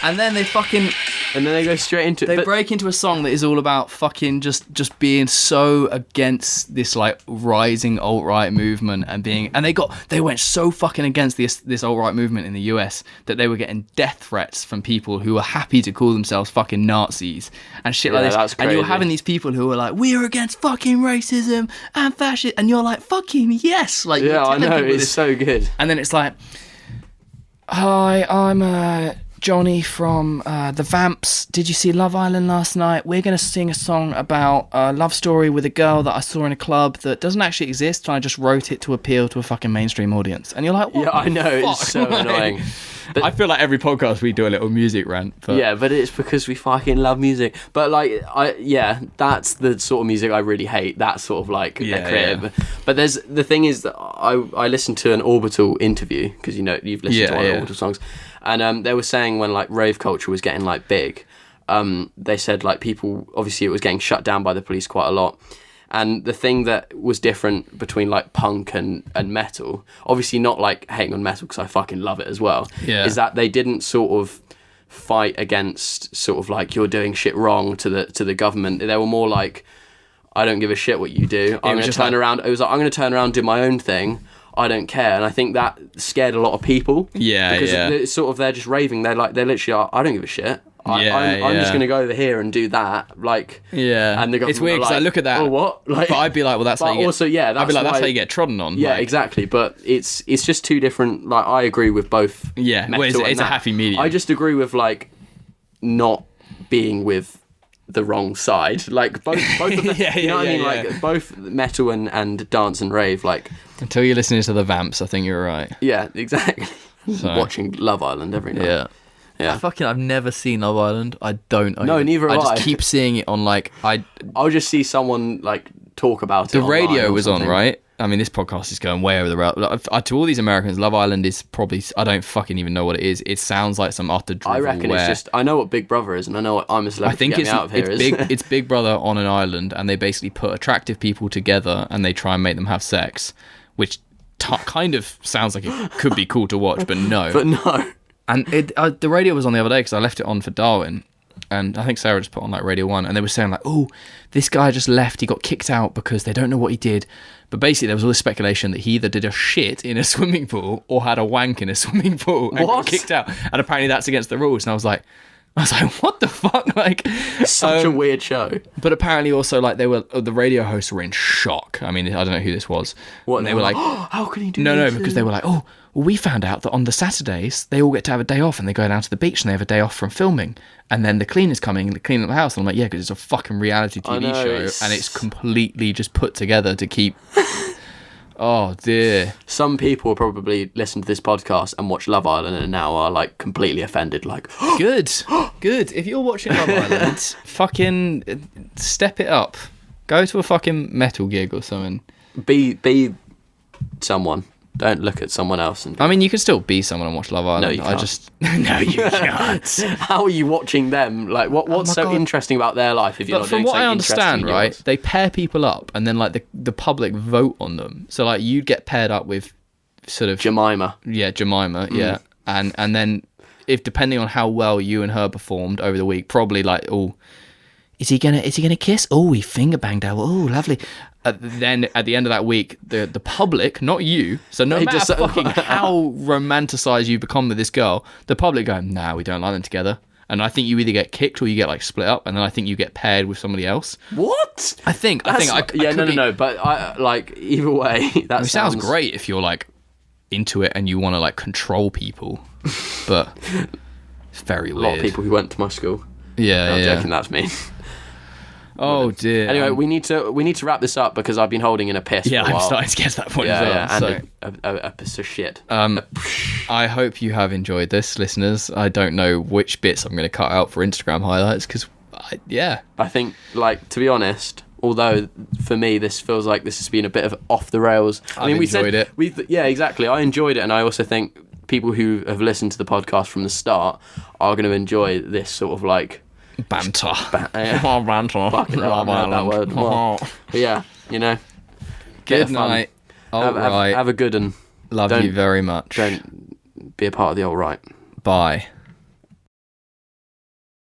Speaker 1: And then they fucking...
Speaker 2: And then they go straight into...
Speaker 1: They break into a song that is all about fucking just being so against this, like, rising alt-right movement and being... And they went so fucking against this alt-right movement in the US that they were getting death threats from people who were happy to call themselves fucking Nazis and shit like this.
Speaker 2: That's crazy.
Speaker 1: And you were having these people who were like, we're against fucking racism and fascism. And you're like, fucking yes! Like,
Speaker 2: yeah, I know, it's so good.
Speaker 1: And then it's like, hi, I'm... Johnny from the Vamps. Did you see Love Island last night? We're going to sing a song about a love story with a girl that I saw in a club that doesn't actually exist, and I just wrote it to appeal to a fucking mainstream audience. And you're like, what?
Speaker 2: Yeah, I know,
Speaker 1: fuck?
Speaker 2: It's so annoying.
Speaker 1: But I feel like every podcast we do a little music rant. But...
Speaker 2: Yeah, but it's because we fucking love music. But like, that's the sort of music I really hate. That sort of like creative. Yeah. But the thing is that I listened to an Orbital interview, because you've listened to one of Orbital songs. And they were saying when like rave culture was getting like big, they said like people, obviously it was getting shut down by the police quite a lot. And the thing that was different between like punk and metal, obviously not like hating on metal because I fucking love it as well, is that they didn't sort of fight against sort of like you're doing shit wrong to the government. They were more like, I don't give a shit what you do. I'm going to turn around. It was like, I'm going to turn around and do my own thing. I don't care. And I think that scared a lot of people.
Speaker 1: Yeah,
Speaker 2: because it's sort of, they're just raving. They're literally are, I don't give a shit. I'm just going to go over here and do that. Like,
Speaker 1: and the
Speaker 2: it's
Speaker 1: weird because I look at that.
Speaker 2: Oh, what? Like,
Speaker 1: but I'd be like, well, that's how you get.
Speaker 2: Also,
Speaker 1: I'd be like, that's how you get trodden on.
Speaker 2: Yeah,
Speaker 1: like.
Speaker 2: Exactly. But it's just two different. Like, I agree with both.
Speaker 1: Yeah, well, it's a happy medium.
Speaker 2: I just agree with like not being with the wrong side. Like both of them. You know what I mean? Like both metal and dance and rave. Like
Speaker 1: until you're listening to the Vamps, I think you're right.
Speaker 2: Yeah, exactly. So. Watching Love Island every night. Yeah.
Speaker 1: I've never seen Love Island. I don't.
Speaker 2: No, neither have I.
Speaker 1: I just keep seeing it on like
Speaker 2: I'll just see someone like talk about it.
Speaker 1: The radio was on, right? I mean, this podcast is going way over the rail. To all these Americans, Love Island is probably, I don't fucking even know what it is. It sounds like some utter drivel.
Speaker 2: I reckon it's just, I know what Big Brother is, and I know what I'm a Celebrity
Speaker 1: I think
Speaker 2: Get Me Out of Here is.
Speaker 1: It's Big Brother on an island, and they basically put attractive people together, and they try and make them have sex, which kind of sounds like it could be cool to watch, but no.
Speaker 2: But no.
Speaker 1: And the radio was on the other day because I left it on for Darwin. And I think Sarah just put on like Radio 1, and they were saying like, oh, this guy just left, he got kicked out because they don't know what he did. But basically there was all this speculation that he either did a shit in a swimming pool or had a wank in a swimming pool and got kicked out. And apparently that's against the rules. And I was like, what the fuck? Like,
Speaker 2: such a weird show.
Speaker 1: But apparently also like the radio hosts were in shock. I mean, I don't know who this was.
Speaker 2: What?
Speaker 1: And they were like,
Speaker 2: oh, how can he do
Speaker 1: No,
Speaker 2: this?
Speaker 1: because they were like, oh, well, we found out that on the Saturdays they all get to have a day off and they go down to the beach and they have a day off from filming. And then the cleaner's coming and they clean up the house. And I'm like, yeah, because it's a fucking reality TV show and it's completely just put together to keep... Oh, dear.
Speaker 2: Some people will probably listen to this podcast and watch Love Island and now are like completely offended. Like,
Speaker 1: good. If you're watching Love Island, fucking step it up. Go to a fucking metal gig or something.
Speaker 2: Be someone. Don't look at someone else.
Speaker 1: I mean, you can still be someone and watch Love Island.
Speaker 2: No, you can't.
Speaker 1: No, you can't.
Speaker 2: How are you watching them? Like, what's so interesting about their life if you're not doing something interesting?
Speaker 1: From what I understand, right,
Speaker 2: yours?
Speaker 1: they pair people up and then like the public vote on them. So like you'd get paired up with sort of
Speaker 2: Jemima.
Speaker 1: Yeah, yeah, and then if depending on how well you and her performed over the week, probably like, oh, is he gonna kiss? Oh, he finger banged her. Oh, lovely. Then at the end of that week, the public, not you, so no matter fucking how romanticised you become with this girl, the public go, nah, we don't like them together. And I think you either get kicked or you get like split up, and then I think you get paired with somebody else.
Speaker 2: What?
Speaker 1: I think.
Speaker 2: No. But I like either way. That
Speaker 1: sounds great if you're like into it and you want to like control people, but it's very weird.
Speaker 2: A lot of people who went to my school.
Speaker 1: Yeah,
Speaker 2: I'm joking. That's me.
Speaker 1: Oh dear.
Speaker 2: Anyway, we need to wrap this up because I've been holding in a piss.
Speaker 1: Yeah,
Speaker 2: for a while.
Speaker 1: I'm starting to get to that point as well.
Speaker 2: Yeah, and a piss of shit.
Speaker 1: I hope you have enjoyed this, listeners. I don't know which bits I'm going to cut out for Instagram highlights because,
Speaker 2: I think, like, to be honest, although for me this feels like this has been a bit of off the rails. I mean, we enjoyed it. Yeah, exactly. I enjoyed it, and I also think people who have listened to the podcast from the start are going to enjoy this sort of like.
Speaker 1: Banter.
Speaker 2: Banter. Fucking hell, that word. Well, but yeah, you know.
Speaker 1: Good night.
Speaker 2: Have a good one.
Speaker 1: Love you very much.
Speaker 2: Don't be a part of the alt-right.
Speaker 1: Bye.